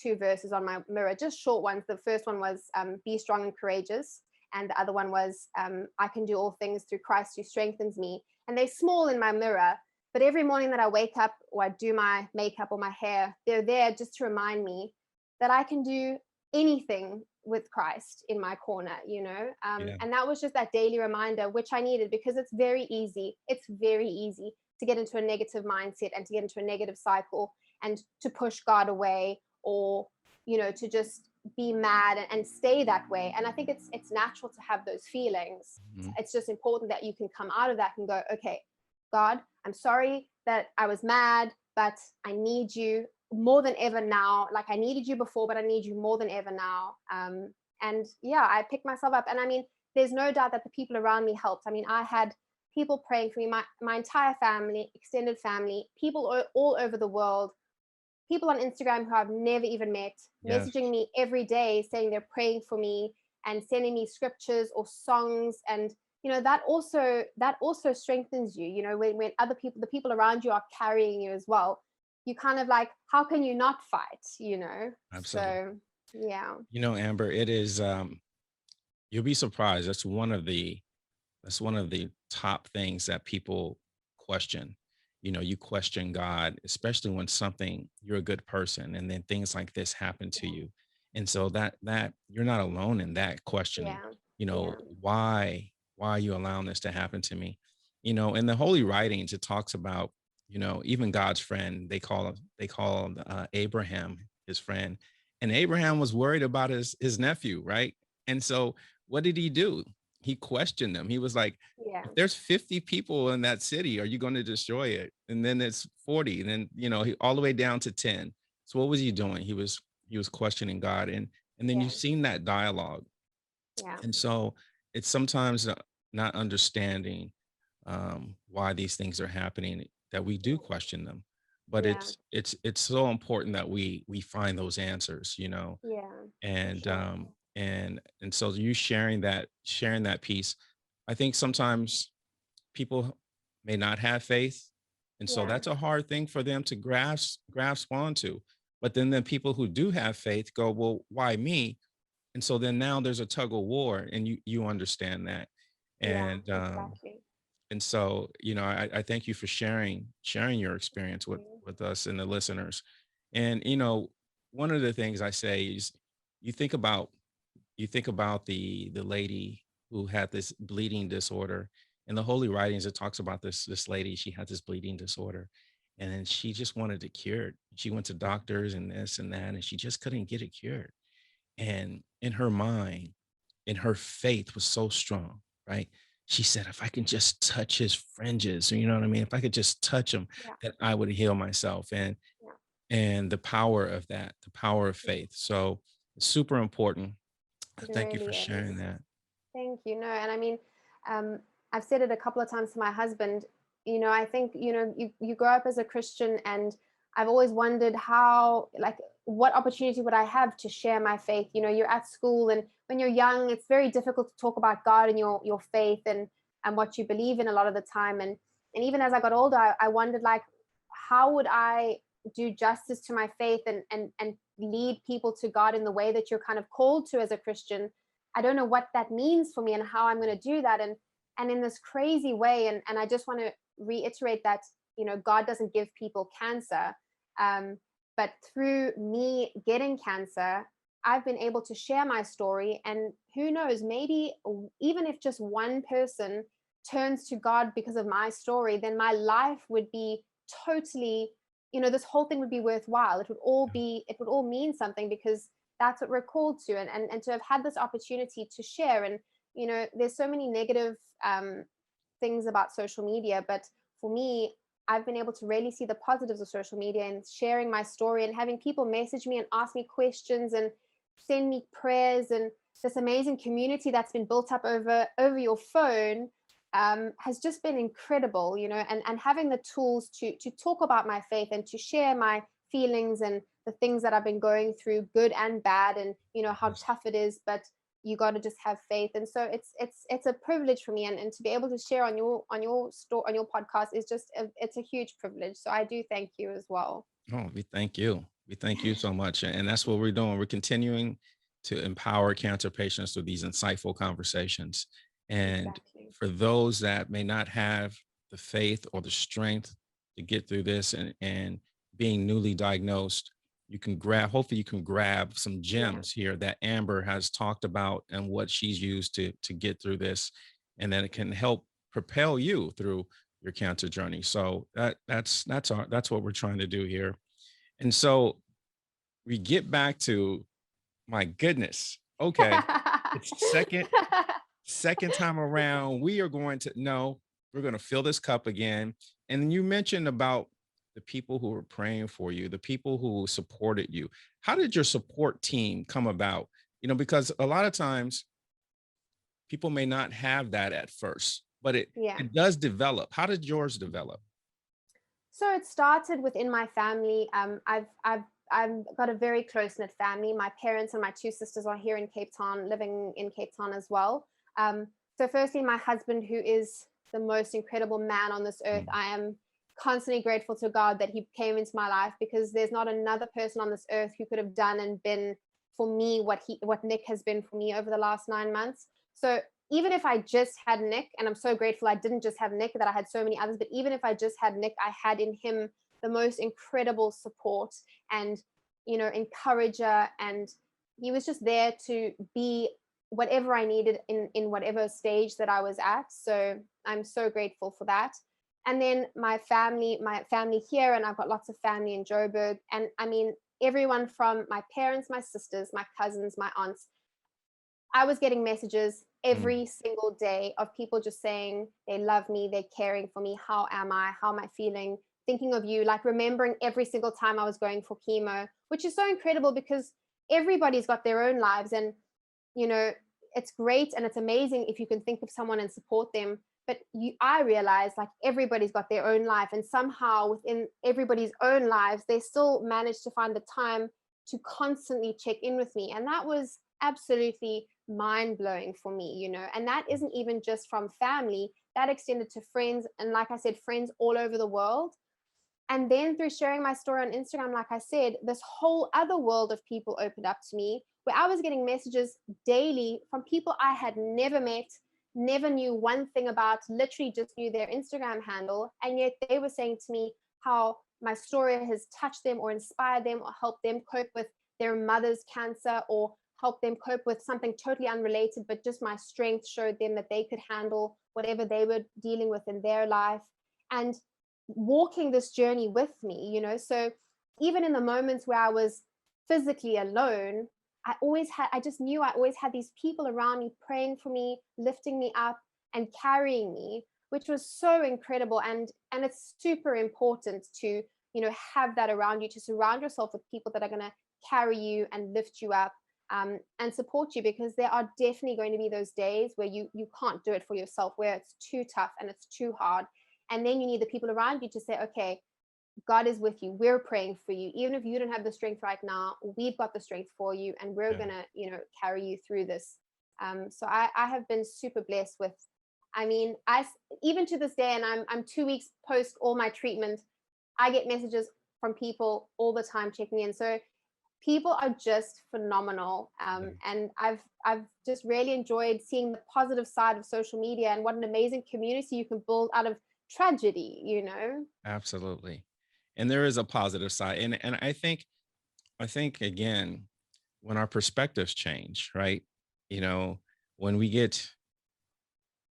2 verses on my mirror, just short ones. The first one was, be strong and courageous. And the other one was, I can do all things through Christ who strengthens me. And they're small in my mirror, but every morning that I wake up or I do my makeup or my hair, they're there just to remind me that I can do anything with Christ in my corner, Yeah. and that was just that daily reminder, which I needed, because it's very easy. It's very easy to get into a negative mindset and to get into a negative cycle and to push God away, or, to just be mad and stay that way. And I think it's natural to have those feelings. Mhm. It's just important that you can come out of that and go, okay, God, I'm sorry that I was mad, but I need you more than ever now. Like, I needed you before, but I need you more than ever now. And yeah, I picked myself up. And I mean, there's no doubt that the people around me helped. I mean, I had people praying for me, my entire family, extended family, people all over the world, people on Instagram who I've never even met, Yes. messaging me every day saying they're praying for me and sending me scriptures or songs. And that also strengthens you, when other people, the people around you, are carrying you as well. You kind of like, how can you not fight? Absolutely. So yeah. Amber, it is, you'll be surprised. That's one of the top things that people question. You question God, especially when you're a good person, and then things like this happen to Yeah. you. And so that you're not alone in that questioning, Yeah. Yeah. why are you allowing this to happen to me? In the holy writings, it talks about, even God's friend, they call Abraham his friend. And Abraham was worried about his nephew, right? And so what did he do? He questioned them. He was like, Yeah. if there's 50 people in that city, are you going to destroy it? And then it's 40, and then, all the way down to 10. So what was he doing? He was questioning God. And then Yeah. you've seen that dialogue. Yeah. And so it's sometimes not understanding, why these things are happening. that we do question them. But Yeah. it's so important that we find those answers, Yeah. For and sure. and so you sharing that piece, I think sometimes people may not have faith, and so Yeah. that's a hard thing for them to grasp onto. But then the people who do have faith go, well, why me? And so then now there's a tug of war, and you understand that. Yeah. and um Exactly. and so, I thank you for sharing your Thank experience with you. us and the listeners. And one of the things I say is, you think about the lady who had this bleeding disorder. In the Holy Writings, it talks about this lady. She had this bleeding disorder, and then she just wanted it cured. She went to doctors and this and that, and she just couldn't get it cured. And in her mind, and her faith was so strong, right? She said, if I can just touch his fringes, you know what I mean? If I could just touch him, Yeah. that I would heal myself. And Yeah. the power of that, the power of Mm. faith. So it's super important. It Thank you for really is. sharing that. Thank you. No, and I mean, um, I've said it a couple of times to my husband. I think, you grow up as a Christian, and I've always wondered how, like, what opportunity would I have to share my faith? You're at school, and when you're young, it's very difficult to talk about God and your faith and what you believe in a lot of the time. And even as I got older, I wondered, like, how would I do justice to my faith and lead people to God in the way that you're kind of called to as a Christian. I don't know what that means for me and how I'm going to do that. And in this crazy way, and I just want to reiterate that, God doesn't give people cancer. Um, but through me getting cancer, I've been able to share my story. And who knows, maybe even if just one person turns to God because of my story, then my life would be totally, this whole thing would be worthwhile. It would all mean something, because that's what we're called to. And to have had this opportunity to share. And there's so many negative things about social media, but for me, I've been able to really see the positives of social media and sharing my story and having people message me and ask me questions and send me prayers, and this amazing community that's been built up over your phone, has just been incredible. And having the tools to talk about my faith and to share my feelings and the things that I've been going through, good and bad, and how Yes. tough it is, but you got to just have faith. And so it's a privilege for me, and to be able to share on your podcast is just it's a huge privilege. So I do thank you as well. Oh, we thank you. We thank you so much. And that's what we're doing. We're continuing to empower cancer patients through these insightful conversations. And Exactly. for those that may not have the faith or the strength to get through this, and being newly diagnosed, hopefully you can grab some Yeah. gems here that Amber has talked about and what she's used to get through this. And then it can help propel you through your cancer journey. So that's what we're trying to do here. And so we get back to, my goodness. Okay. It's second time around. We are going to no, we're going to fill this cup again. And you mentioned about the people who were praying for you, the people who supported you. How did your support team come about? Because a lot of times people may not have that at first, but it Yeah. it does develop. How did yours develop? So it started within my family. I've got a very close knit family. My parents and my two sisters are here in Cape Town, living in Cape Town as well. So firstly, my husband, who is the most incredible man on this earth. Mm. I am constantly grateful to God that he came into my life, because there's not another person on this earth who could have done and been for me what Nick has been for me over the last 9 months. So even if I just had Nick, and I'm so grateful I didn't just have Nick, that I had so many others, but even if I just had Nick, I had in him the most incredible support and, encourager. And he was just there to be whatever I needed in whatever stage that I was at. So I'm so grateful for that. And then my family here, and I've got lots of family in Joburg. And I mean, everyone from my parents, my sisters, my cousins, my aunts, I was getting messages Mm. every single day of people just saying they love me, they're caring for me. How am I? How am I feeling? Thinking of you, like remembering every single time I was going for chemo, which is so incredible, because everybody's got their own lives. And, you know, it's great and it's amazing if you can think of someone and support them. But I realized like everybody's got their own life, and somehow within everybody's own lives, they still manage to find the time to constantly check in with me. And that was absolutely mind blowing for me, and that isn't even just from family, that extended to friends. And like I said, friends all over the world. And then through sharing my story on Instagram, like I said, this whole other world of people opened up to me, where I was getting messages daily from people I had never met, never knew one thing about, literally just knew their Instagram handle. And yet they were saying to me how my story has touched them or inspired them or helped them cope with their mother's cancer, or helped them cope with something totally unrelated, but just my strength showed them that they could handle whatever they were dealing with in their life. And walking this journey with me, so even in the moments where I was physically alone, I just knew I always had these people around me praying for me, lifting me up and carrying me, which was so incredible. And it's super important to, have that around you, to surround yourself with people that are going to carry you and lift you up, and support you, because there are definitely going to be those days where you can't do it for yourself, where it's too tough and it's too hard. And then you need the people around you to say, okay, God is with you. We're praying for you. Even if you don't have the strength right now, we've got the strength for you, and we're going to, carry you through this. So I have been super blessed with, even to this day, and I'm 2 weeks post all my treatment, I get messages from people all the time checking in. So people are just phenomenal. And I've just really enjoyed seeing the positive side of social media, and what an amazing community you can build out of tragedy. Absolutely. And there is a positive side. And I think again, when our perspectives change, right? You know, when we get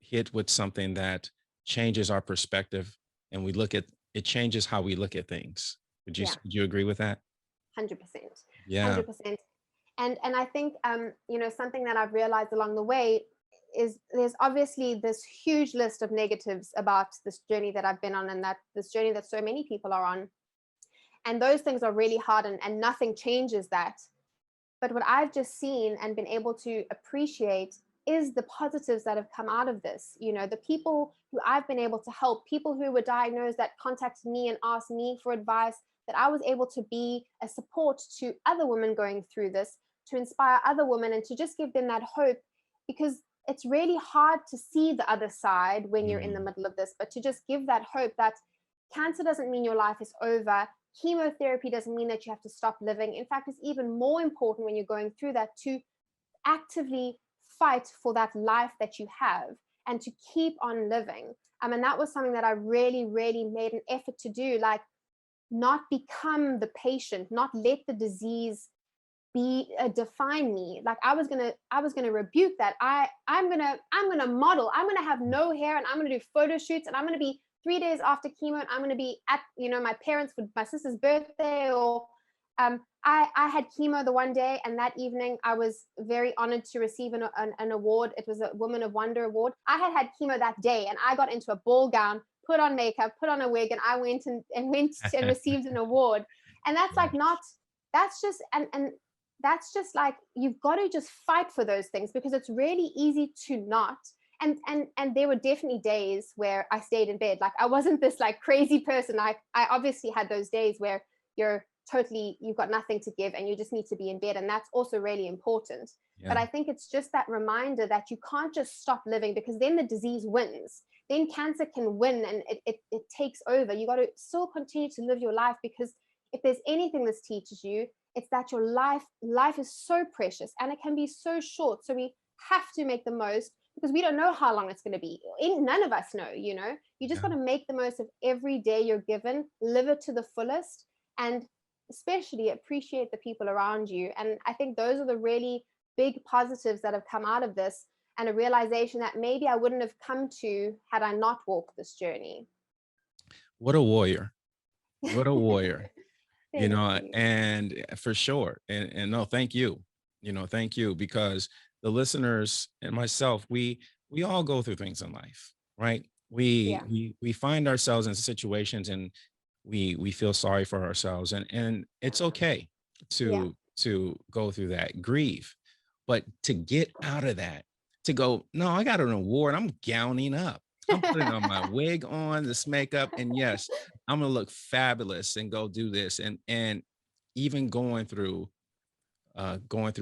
hit with something that changes our perspective, and we look at it, changes how we look at things. Yeah, Would you agree with that? 100%. Yeah. 100%. And I think, something that I've realized along the way is there's obviously this huge list of negatives about this journey that I've been on, and that this journey that so many people are on. And those things are really hard, and nothing changes that. But what I've just seen and been able to appreciate is the positives that have come out of this. The people who I've been able to help, people who were diagnosed that contacted me and asked me for advice, that I was able to be a support to other women going through this, to inspire other women and to just give them that hope. Because it's really hard to see the other side when you're in the Mm, middle of this, but to just give that hope that cancer doesn't mean your life is over. Chemotherapy doesn't mean that you have to stop living. In fact, it's even more important when you're going through that to actively fight for that life that you have, and to keep on living. And that was something that I really, really made an effort to do. Like, not become the patient, not let the disease be define me. Like, I was gonna rebuke that. I'm gonna model. I'm gonna have no hair, and I'm gonna do photo shoots, and I'm gonna be 3 days after chemo, and I'm gonna be at my parents for my sister's birthday. Or I had chemo the one day, and that evening I was very honored to receive an award. It was a Woman of Wonder award. I had chemo that day, and I got into a ball gown, put on makeup, put on a wig, and I went and received an award. And that's like yes. not that's just and that's just like, you've got to just fight for those things, because it's really easy to not. And there were definitely days where I stayed in bed. Like, I wasn't this like crazy person. I obviously had those days where you've got nothing to give, and you just need to be in bed, and that's also really important. But Yeah. I think it's just that reminder that you can't just stop living, because then the disease wins, then cancer can win, and it takes over. You got to still continue to live your life, because if there's anything this teaches you, it's that your life is so precious, and it can be so short. So we have to make the most, because we don't know how long it's going to be. None of us know. You just Yeah. got to make the most of every day you're given, live it to the fullest, and especially appreciate the people around you. And I think those are the really big positives that have come out of this, and a realization that maybe I wouldn't have come to had I not walked this journey. What a warrior. What a warrior. Thank you. And for sure. And no, thank you. Thank you, because the listeners and myself, we all go through things in life, right? We Yeah. we find ourselves in situations, and we feel sorry for ourselves, and it's okay Yeah. to go through that, grieve. But to get out of that, to go, no, I got an award, I'm gowning up. I'm putting on my wig on, this makeup, and yes, I'm gonna look fabulous and go do this. And even going through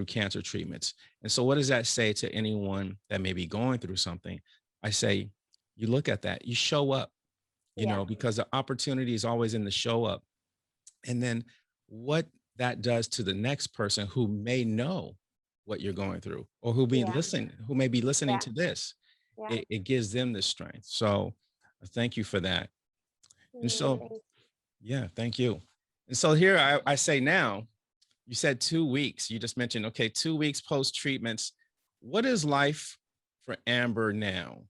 cancer treatments. And so what does that say to anyone that may be going through something? I say, you look at that, you show up, Yeah, because the opportunity is always in the show up. And then what that does to the next person who may know what you're going through, or yeah, who may be listening yeah, to this, yeah. it gives them the strength. So thank you for that. And so, Thanks. yeah, thank you. And so here I say now, you said 2 weeks. You just mentioned, okay, 2 weeks post treatments. What is life for Amber now?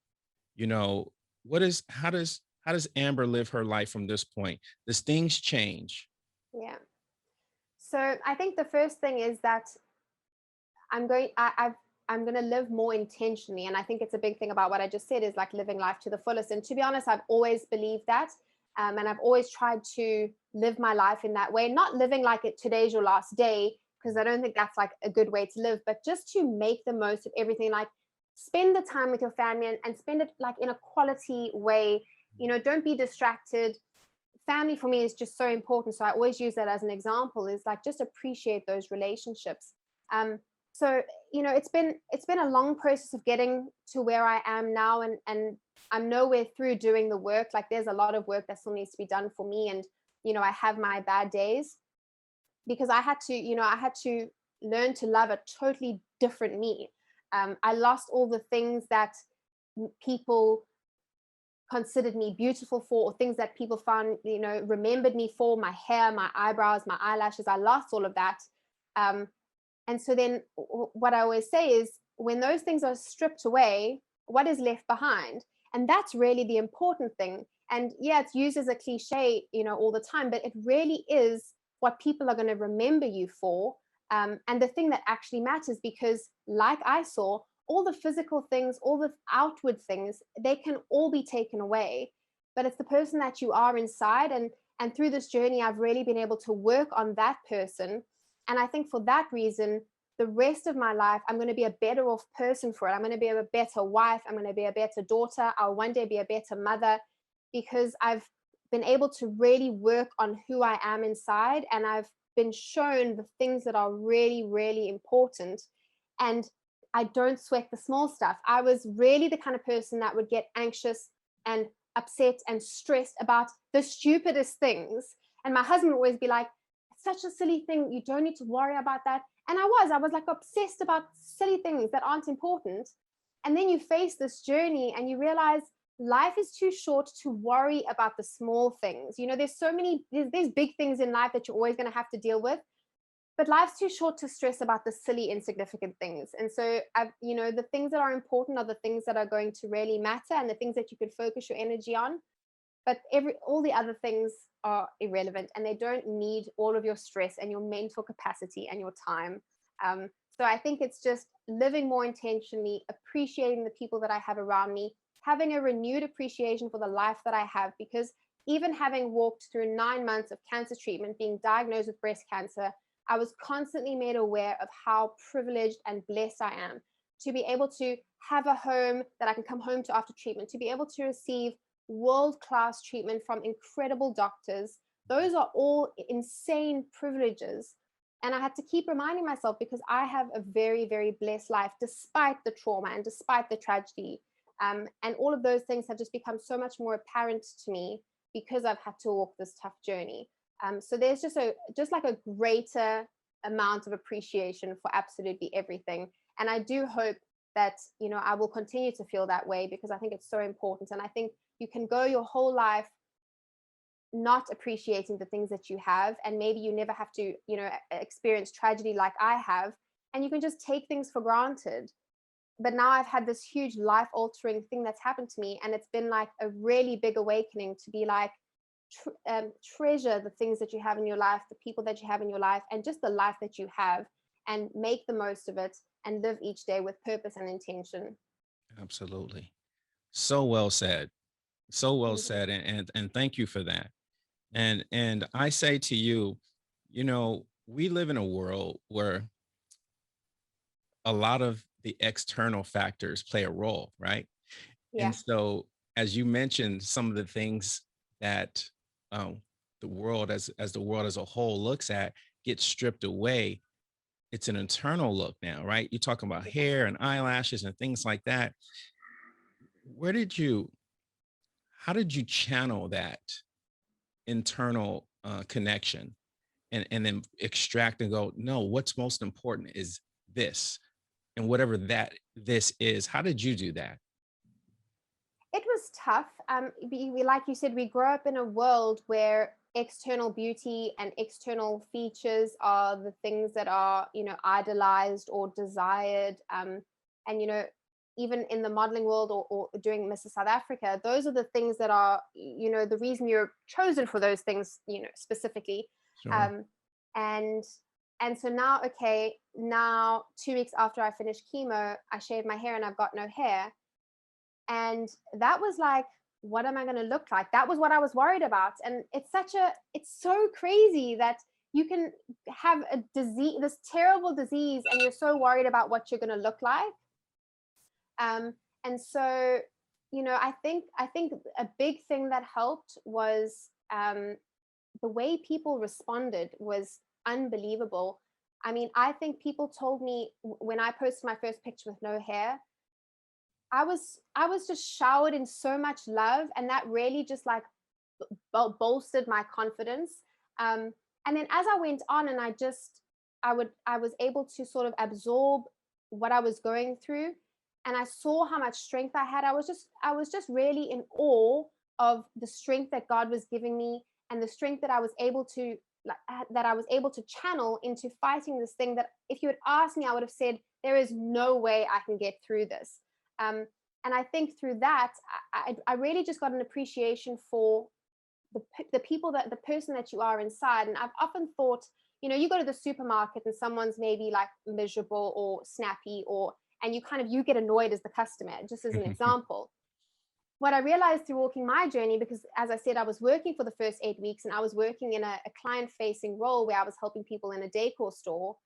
You know, how does Amber live her life from this point? Does things change? Yeah. So I think the first thing is that I'm going I'm going to live more intentionally, and I think it's a big thing about what I just said is like living life to the fullest. And to be honest, I've always believed that, and I've always tried to live my life in that way, not living like it today's your last day, because I don't think that's like a good way to live, but just to make the most of everything, like spend the time with your family, and spend it like in a quality way. Don't be distracted. Family for me is just so important, so I always use that as an example, is like just appreciate those relationships. So it's been a long process of getting to where I am now, and I'm nowhere through doing the work. Like there's a lot of work that still needs to be done for me, and I have my bad days, because I had to learn to love a totally different me. I lost all the things that people considered me beautiful for, or things that people found, remembered me for, my hair, my eyebrows, my eyelashes. I lost all of that. um, and so then what I always say is, when those things are stripped away, what is left behind? And that's really the important thing. And yeah, it's used as a cliche, all the time, but it really is what people are going to remember you for. And the thing that actually matters, because like I saw, all the physical things, all the outward things, they can all be taken away. But it's the person that you are inside. And through this journey, I've really been able to work on that person. And I think for that reason, the rest of my life, I'm going to be a better off person for it. I'm going to be a better wife. I'm going to be a better daughter. I'll one day be a better mother, because I've been able to really work on who I am inside. And I've been shown the things that are really, really important. And I don't sweat the small stuff. I was really the kind of person that would get anxious and upset and stressed about the stupidest things. And my husband would always be like, "It's such a silly thing. You don't need to worry about that." And I was like obsessed about silly things that aren't important. And then you face this journey and you realize life is too short to worry about the small things. There's big things in life that you're always going to have to deal with, but life's too short to stress about the silly, insignificant things. And so the things that are important are the things that are going to really matter, and the things that you could focus your energy on. But all the other things are irrelevant, and they don't need all of your stress and your mental capacity and your time. So I think it's just living more intentionally, appreciating the people that I have around me, having a renewed appreciation for the life that I have, because even having walked through 9 months of cancer treatment, being diagnosed with breast cancer, I was constantly made aware of how privileged and blessed I am to be able to have a home that I can come home to after treatment, to be able to receive world-class treatment from incredible doctors. Those are all insane privileges. And I had to keep reminding myself, because I have a very, very blessed life despite the trauma and despite the tragedy. And all of those things have just become so much more apparent to me because I've had to walk this tough journey. So there's just like a greater amount of appreciation for absolutely everything. And I do hope that I will continue to feel that way, because I think it's so important. And I think you can go your whole life not appreciating the things that you have, and maybe you never have to experience tragedy like I have, and you can just take things for granted. But now I've had this huge life altering thing that's happened to me, and it's been like a really big awakening to be like, treasure the things that you have in your life, the people that you have in your life, and just the life that you have, and make the most of it, and live each day with purpose and intention. Absolutely. So well said. So well Mhm. said. And thank you for that. And I say to you, we live in a world where a lot of the external factors play a role, right? And Yeah. so as you mentioned, some of the things that the world as the world as a whole looks at gets stripped away. It's an internal look now, right? You're talking about hair and eyelashes and things like that. Where did you, how did you channel that internal connection and then extract and go, no, what's most important is this, and whatever that this is. How did you do that? It was tough. Like you said, we grow up in a world where external beauty and external features are the things that are, idolized or desired. And, even in the modeling world, or doing Mrs. South Africa, those are the things that are, the reason you're chosen for those things, specifically. Sure. Um, and and so now, okay, now 2 weeks after I finished chemo, I shaved my hair and I've got no hair. And that was like, what am I going to look like? That was what I was worried about. And it's so crazy that you can have a disease, this terrible disease, and you're so worried about what you're going to look like. And so, I think a big thing that helped was, the way people responded was unbelievable. I mean, I think people told me, when I posted my first picture with no hair, I was just showered in so much love, and that really just like bolstered my confidence. And then as I went on, and I was able to sort of absorb what I was going through, and I saw how much strength I had. I was just really in awe of the strength that God was giving me, and the strength that I was able to, channel into fighting this thing that, if you had asked me, I would have said, there is no way I can get through this. Um, and I think through that, I really just got an appreciation for the people, that the person that you are inside. And I've often thought, you go to the supermarket and someone's maybe like miserable or snappy, and you get annoyed as the customer, just as an example. What I realized through walking my journey, because as I said, I was working for the first 8 weeks, and I was working in a client facing role where I was helping people in a decor store.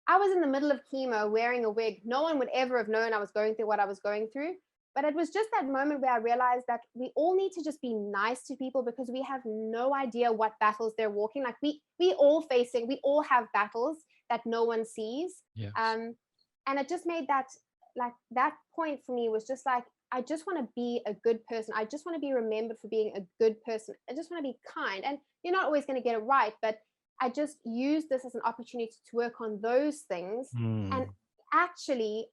I was in the middle of chemo wearing a wig. No one would ever have known I was going through what I was going through. But it was just that moment where I realized that we all need to just be nice to people, because we have no idea what battles they're walking. Like we all have battles that no one sees. Yes. And it just made that, like, that point for me was just like, I just want to be a good person. I just want to be remembered for being a good person. I just want to be kind. And you're not always going to get it right, but I just use this as an opportunity to work on those things. And Mm. actually,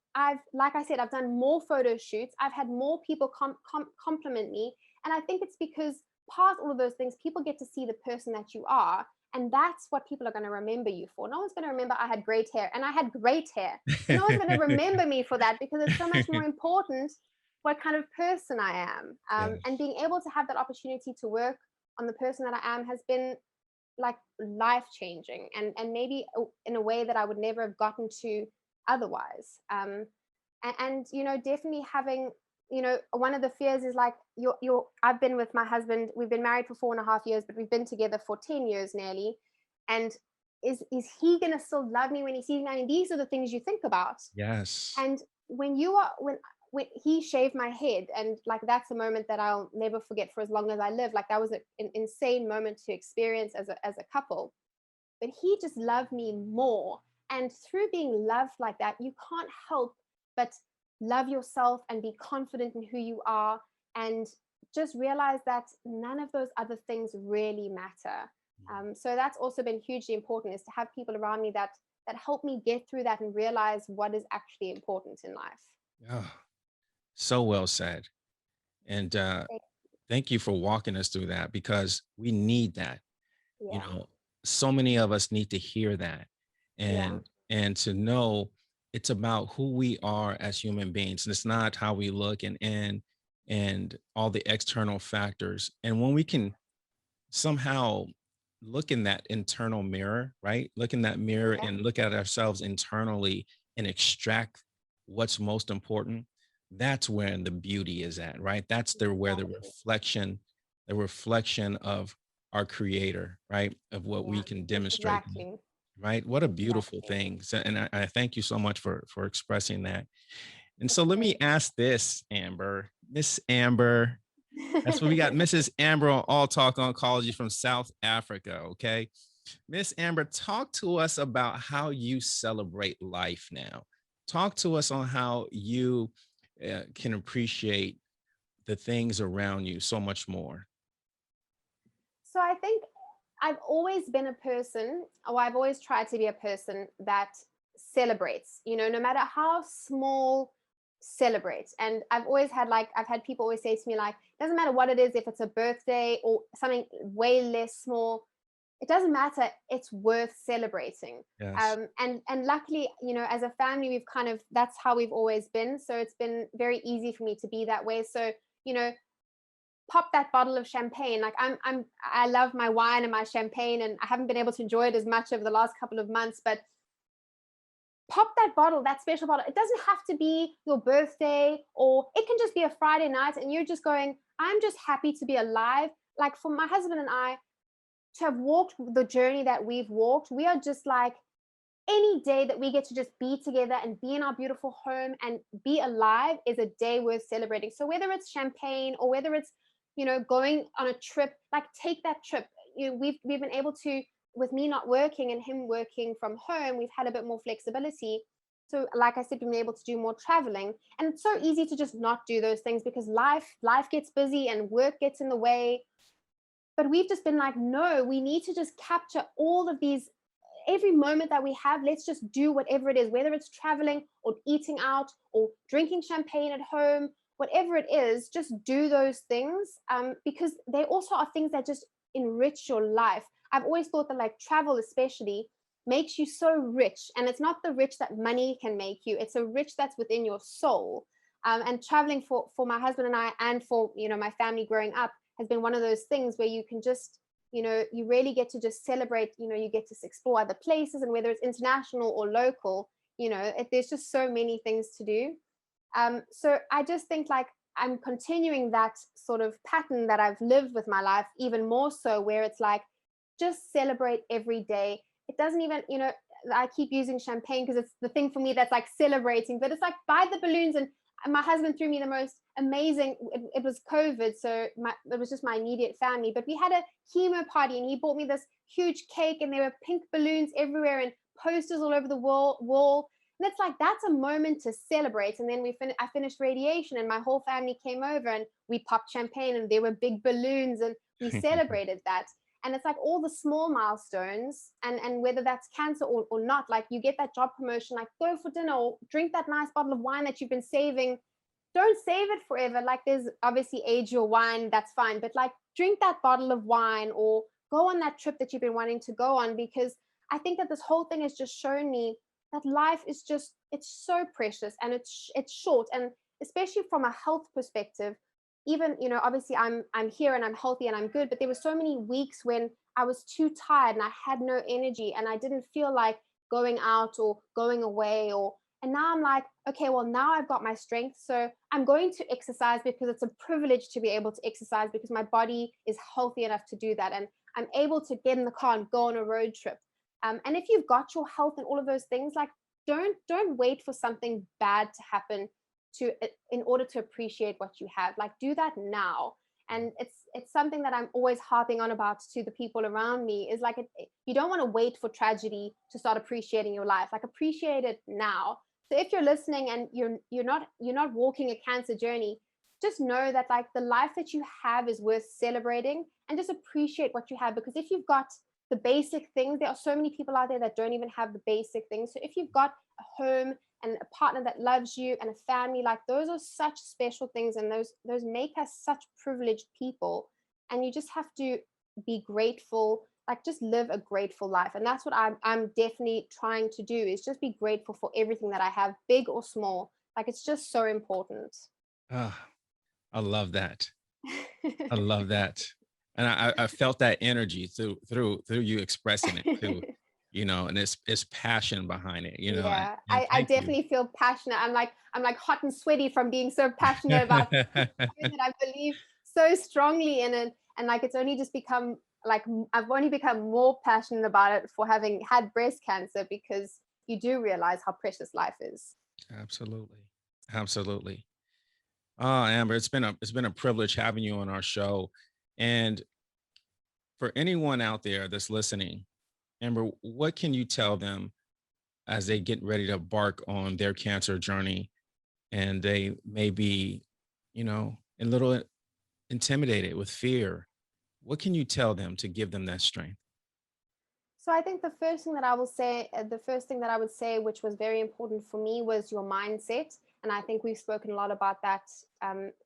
like I said, I've done more photo shoots. I've had more people compliment me. And I think it's because past all of those things, people get to see the person that you are. And that's what people are going to remember you for. No one's going to remember I had great hair, and I had great hair. No one's going to remember me for that, because it's so much more important what kind of person I am. And Yes. being able to have that opportunity to work on the person that I am has been like life changing, and maybe in a way that I would never have gotten to otherwise. And definitely having, one of the fears is like, I've been with my husband, we've been married for 4.5 years, but we've been together for 10 years nearly. And is he gonna still love me when he sees me? I mean, these are the things you think about. Yes. And when he shaved my head, and like, that's a moment that I'll never forget for as long as I live. Like, that was an insane moment to experience as a couple. But he just loved me more. And through being loved like that, you can't help but love yourself and be confident in who you are, and just realize that none of those other things really matter. So that's also been hugely important, is to have people around me that help me get through that and realize what is actually important in life. Oh, so well said. And thank you for walking us through that, because we need that. You Yeah, know, so many of us need to hear that, yeah, and to know it's about who we are as human beings, and it's not how we look, and all the external factors. And when we can somehow look in that internal mirror, right? Look in that mirror yeah, and look at ourselves internally and extract what's most important. That's where the beauty is at, right? That's the where exactly. the reflection of our creator, right? Of what we Yeah, can demonstrate, exactly, right? What a beautiful exactly. thing. So, and I thank you so much for expressing that. And Of so let me course. ask this, Amber, Miss Amber. That's what we got. Mrs. Amber on All Talk Oncology from South Africa. Okay. Miss Amber, talk to us about how you celebrate life now. Talk to us on how you can appreciate the things around you so much more. So I think I've always been a person, or I've always tried to be a person that celebrates, no matter how small, celebrates. And I've always had I've had people always say to me, like, doesn't matter what it is, if it's a birthday or something way less small, it doesn't matter, it's worth celebrating. Yes. And luckily, as a family, we've kind of, that's how we've always been. So it's been very easy for me to be that way. So, pop that bottle of champagne. Like I love my wine and my champagne, and I haven't been able to enjoy it as much over the last couple of months, but pop that bottle, that special bottle. It doesn't have to be your birthday, or it can just be a Friday night and you're just going, I'm just happy to be alive. Like, for my husband and I to have walked the journey that we've walked, we are just like, any day that we get to just be together and be in our beautiful home and be alive is a day worth celebrating. So whether it's champagne or whether it's, going on a trip, like, take that trip. We've been able to, with me not working and him working from home, we've had a bit more flexibility. So like I said, we've been able to do more traveling, and it's so easy to just not do those things because life gets busy and work gets in the way. But we've just been like, no, we need to just capture all of these, every moment that we have. Let's just do whatever it is, whether it's traveling or eating out or drinking champagne at home, whatever it is, just do those things, because they also are things that just enrich your life. I've always thought that, like, travel especially makes you so rich, and it's not the rich that money can make you, it's a rich that's within your soul. And traveling for my husband and I, and for my family growing up, has been one of those things where you can just, you really get to just celebrate. You get to explore other places, and whether it's international or local, there's just so many things to do. So I just think, like, I'm continuing that sort of pattern that I've lived with my life, even more so, where it's like, just celebrate every day. It doesn't even, I keep using champagne because it's the thing for me that's like celebrating, but it's like, buy the balloons. And my husband threw me the most amazing, it was COVID, so it was just my immediate family, but we had a chemo party and he bought me this huge cake, and there were pink balloons everywhere and posters all over the wall. And it's like, that's a moment to celebrate. And then I finished radiation, and my whole family came over and we popped champagne, and there were big balloons, and we celebrated that. And it's like all the small milestones, and whether that's cancer or not, like, you get that job promotion, like, go for dinner or drink that nice bottle of wine that you've been saving. Don't save it forever. Like, there's obviously age your wine, that's fine, but like, drink that bottle of wine or go on that trip that you've been wanting to go on, because I think that this whole thing has just shown me that life is just, it's so precious, and it's short. And especially from a health perspective, even, obviously I'm here and I'm healthy and I'm good, but there were so many weeks when I was too tired and I had no energy and I didn't feel like going out or going away, and now I'm like, okay, well, now I've got my strength, so I'm going to exercise, because it's a privilege to be able to exercise, because my body is healthy enough to do that, and I'm able to get in the car and go on a road trip. And if you've got your health and all of those things, like, don't wait for something bad to happen in order to appreciate what you have. Like, do that now. And it's something that I'm always harping on about to the people around me, is like, you don't want to wait for tragedy to start appreciating your life. Like, appreciate it now. So if you're listening and you're not walking a cancer journey, just know that, like, the life that you have is worth celebrating, and just appreciate what you have. Because if you've got the basic things, there are so many people out there that don't even have the basic things. So if you've got a home and a partner that loves you and a family, like, those are such special things, and those make us such privileged people. And you just have to be grateful, like, just live a grateful life. And that's what I'm definitely trying to do, is just be grateful for everything that I have, big or small. Like, it's just so important. Ah, I love that. I love that. And I felt that energy through you expressing it too, and it's passion behind it, Yeah, and I thank you. definitely feel passionate. I'm like hot and sweaty from being so passionate about something that I believe so strongly in it. And like, it's only just become like, I've only become more passionate about it for having had breast cancer, because you do realize how precious life is. Absolutely. Absolutely. Oh, Amber, it's been a privilege having you on our show. And for anyone out there that's listening, Amber, what can you tell them as they get ready to embark on their cancer journey and they may be, a little intimidated with fear? What can you tell them to give them that strength? So I think the first thing that I will say, the first thing that I would say, which was very important for me, was your mindset. And I think we've spoken a lot about that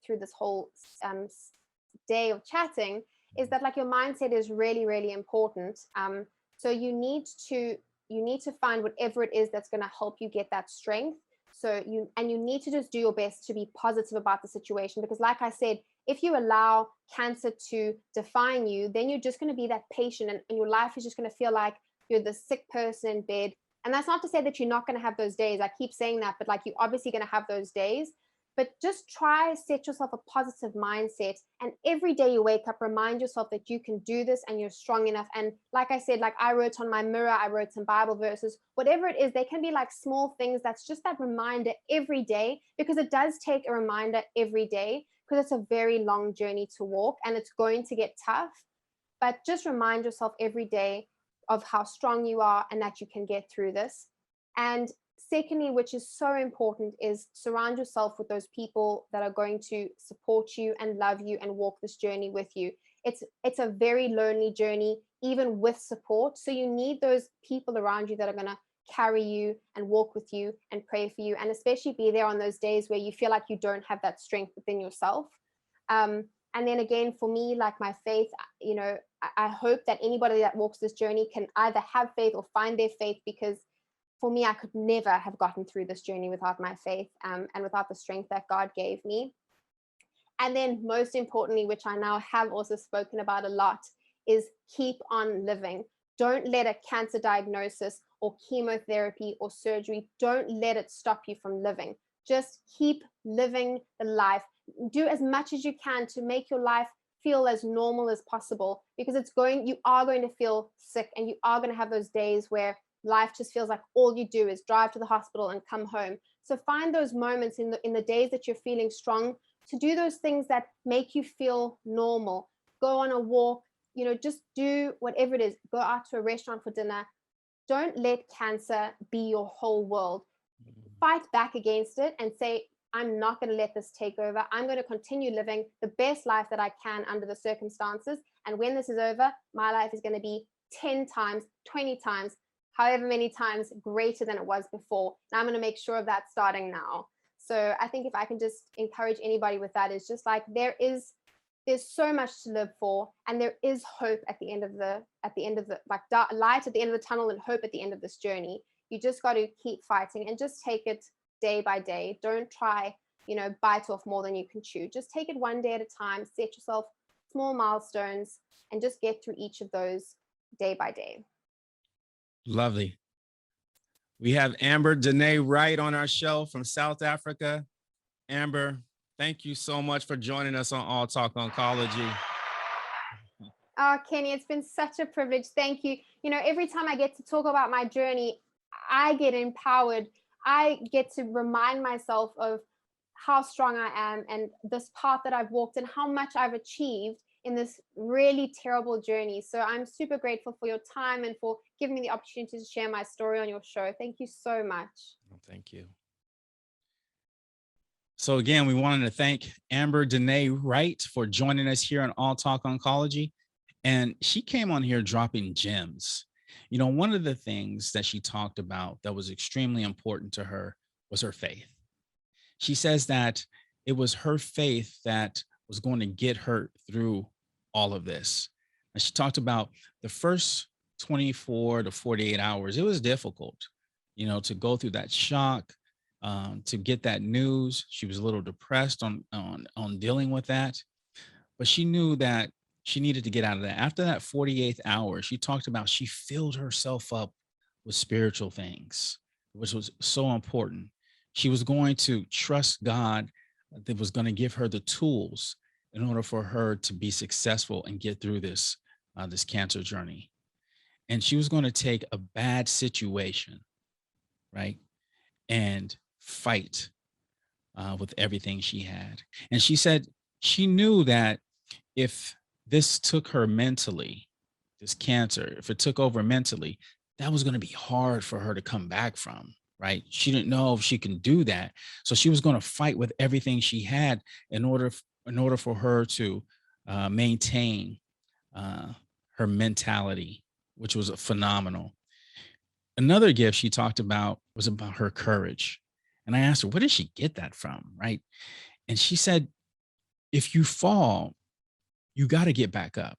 through this whole um, day of chatting. Is that like your mindset is really, really important. So you need to find whatever it is that's going to help you get that strength. So you need to just do your best to be positive about the situation, because like I said, if you allow cancer to define you, then you're just going to be that patient, and your life is just going to feel like you're the sick person in bed. And that's not to say that you're not going to have those days. I keep saying that, but like you're obviously going to have those days. But just try set yourself a positive mindset, and every day you wake up, remind yourself that you can do this and you're strong enough. And like I said, like I wrote on my mirror, I wrote some Bible verses, whatever it is. They can be like small things that's just that reminder every day, because it does take a reminder every day, because it's a very long journey to walk and it's going to get tough. But just remind yourself every day of how strong you are and that you can get through this. And secondly, which is so important, is surround yourself with those people that are going to support you and love you and walk this journey with you. It's a very lonely journey, even with support. So you need those people around you that are going to carry you and walk with you and pray for you, and especially be there on those days where you feel like you don't have that strength within yourself. And then again, for me, like my faith, I hope that anybody that walks this journey can either have faith or find their faith, because for me, I could never have gotten through this journey without my faith, and without the strength that God gave me. And then most importantly, which I now have also spoken about a lot, is keep on living. Don't let a cancer diagnosis or chemotherapy or surgery, don't let it stop you from living. Just keep living the life. Do as much as you can to make your life feel as normal as possible, because you are going to feel sick, and you are going to have those days where life just feels like all you do is drive to the hospital and come home. So find those moments in the days that you're feeling strong, to do those things that make you feel normal. Go on a walk, just do whatever it is. Go out to a restaurant for dinner. Don't let cancer be your whole world. Fight back against it and say, I'm not going to let this take over. I'm going to continue living the best life that I can under the circumstances. And when this is over, my life is going to be 10 times, 20 times, however many times greater than it was before. And I'm going to make sure of that starting now. So I think if I can just encourage anybody with that, is just like there's so much to live for, and there is hope at the end of the like light at the end of the tunnel, and hope at the end of this journey. You just got to keep fighting and just take it day by day. Don't try, bite off more than you can chew. Just take it one day at a time. Set yourself small milestones and just get through each of those day by day. Lovely. We have Amber Wright on our show from South Africa. Amber, thank you so much for joining us on All Talk Oncology. Oh, Kenny, it's been such a privilege. Thank you. Every time I get to talk about my journey, I get empowered. I get to remind myself of how strong I am, and this path that I've walked, and how much I've achieved in this really terrible journey. So I'm super grateful for your time and for giving me the opportunity to share my story on your show. Thank you so much. Well, thank you. So again, we wanted to thank Amber Wright for joining us here on All Talk Oncology. And she came on here dropping gems. One of the things that she talked about that was extremely important to her was her faith. She says that it was her faith that was going to get her through all of this. And she talked about the first 24 to 48 hours. It was difficult, to go through that shock, to get that news. She was a little depressed on dealing with that, but she knew that she needed to get out of that. After that 48th hour, she talked about she filled herself up with spiritual things, which was so important. She was going to trust God that was going to give her the tools in order for her to be successful and get through this cancer journey. And she was going to take a bad situation, right, and fight with everything she had. And she said she knew that if this took her mentally, this cancer, if it took over mentally, that was going to be hard for her to come back from, right? She didn't know if she can do that. So she was going to fight with everything she had in order for her to maintain uh, her mentality, which was phenomenal. Another gift she talked about was about her courage. And I asked her, where did she get that from? Right. And she said, if you fall, you got to get back up.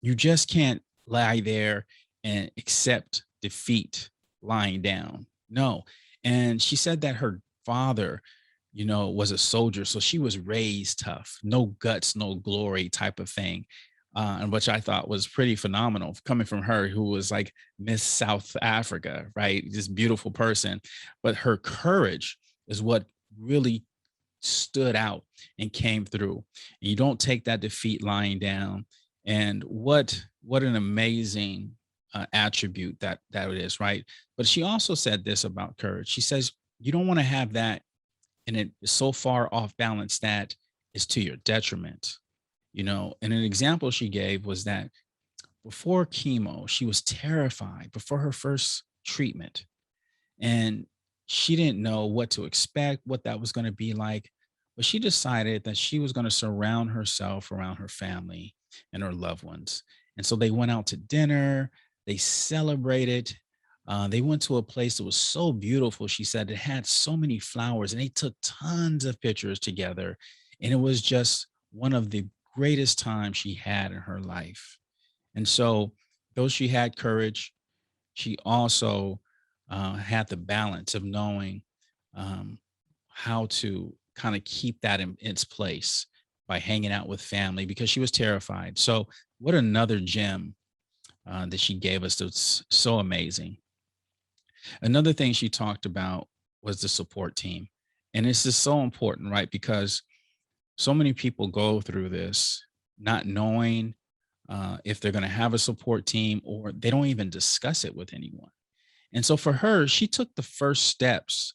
You just can't lie there and accept defeat lying down. No. And she said that her father, was a soldier. So she was raised tough, no guts, no glory type of thing. And which I thought was pretty phenomenal coming from her, who was like Miss South Africa, right? This beautiful person. But her courage is what really stood out and came through. And you don't take that defeat lying down. And what an amazing attribute that it is, right? But she also said this about courage. She says you don't want to have that, and it is so far off balance that it's to your detriment. And an example she gave was that before chemo, she was terrified before her first treatment, and she didn't know what to expect, what that was going to be like. But she decided that she was going to surround herself around her family and her loved ones. And so they went out to dinner, they celebrated. They went to a place that was so beautiful. She said it had so many flowers, and they took tons of pictures together. And it was just one of the greatest times she had in her life. And so, though she had courage, she also had the balance of knowing um, how to kind of keep that in its place by hanging out with family because she was terrified. So, what another gem that she gave us that's so amazing. Another thing she talked about was the support team. And this is so important, right? Because so many people go through this not knowing if they're going to have a support team, or they don't even discuss it with anyone. And so for her, she took the first steps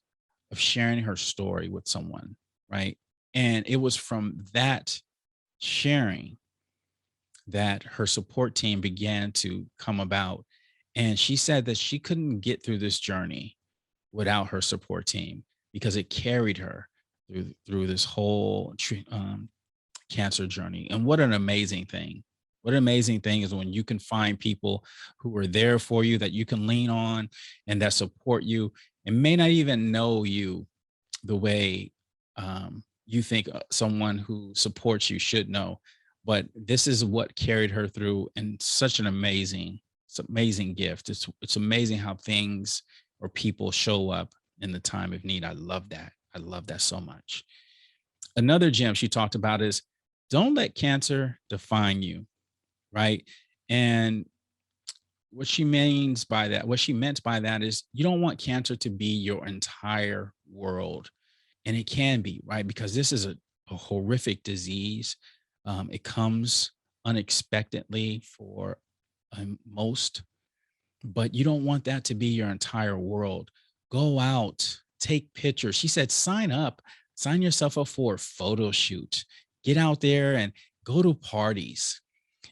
of sharing her story with someone, right? And it was from that sharing that her support team began to come about. And she said that she couldn't get through this journey without her support team because it carried her through this whole cancer journey. And what an amazing thing. What an amazing thing is when you can find people who are there for you that you can lean on and that support you and may not even know you the way you think someone who supports you should know. But this is what carried her through, and such an amazing gift. It's amazing how things or people show up in the time of need. I love that. I love that so much. Another gem she talked about is don't let cancer define you, right? And what she meant by that is you don't want cancer to be your entire world. And it can be, right? Because this is a horrific disease. It comes unexpectedly for most, but you don't want that to be your entire world. Go out, take pictures. She said, sign yourself up for a photo shoot, get out there and go to parties.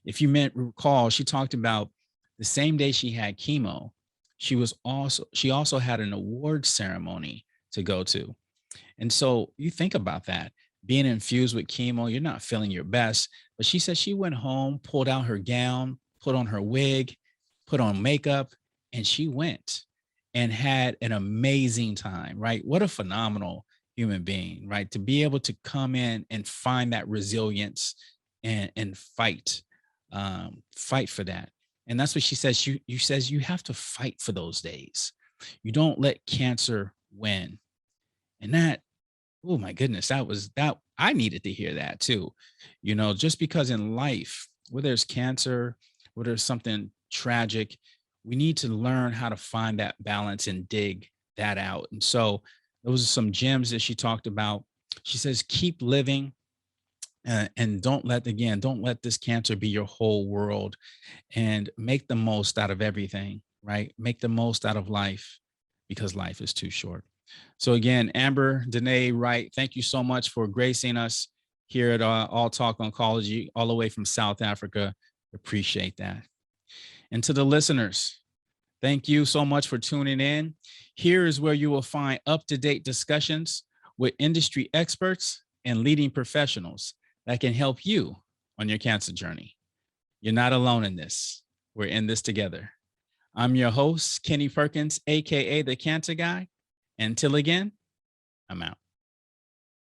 If you meant recall, she talked about the same day she had chemo, she also had an award ceremony to go to. And so you think about that being infused with chemo, you're not feeling your best. But she said she went home, pulled out her gown, put on her wig, put on makeup, and she went and had an amazing time, right? What a phenomenal human being, right? To be able to come in and find that resilience and fight for that. And that's what she says. You says you have to fight for those days. You don't let cancer win. And that, oh my goodness, that I needed to hear that too. Just because in life, whether it's cancer, whether it's something tragic, we need to learn how to find that balance and dig that out. And so those are some gems that she talked about. She says, keep living, and don't let this cancer be your whole world, and make the most out of everything, right? Make the most out of life. because life is too short. So again, Amber Danae Wright, thank you so much for gracing us here at All Talk Oncology, all the way from South Africa. Appreciate that. And to the listeners, thank you so much for tuning in. Here is where you will find up-to-date discussions with industry experts and leading professionals that can help you on your cancer journey. You're not alone in this. We're in this together. I'm your host, Kenny Perkins, AKA The Cancer Guy. Until again, I'm out.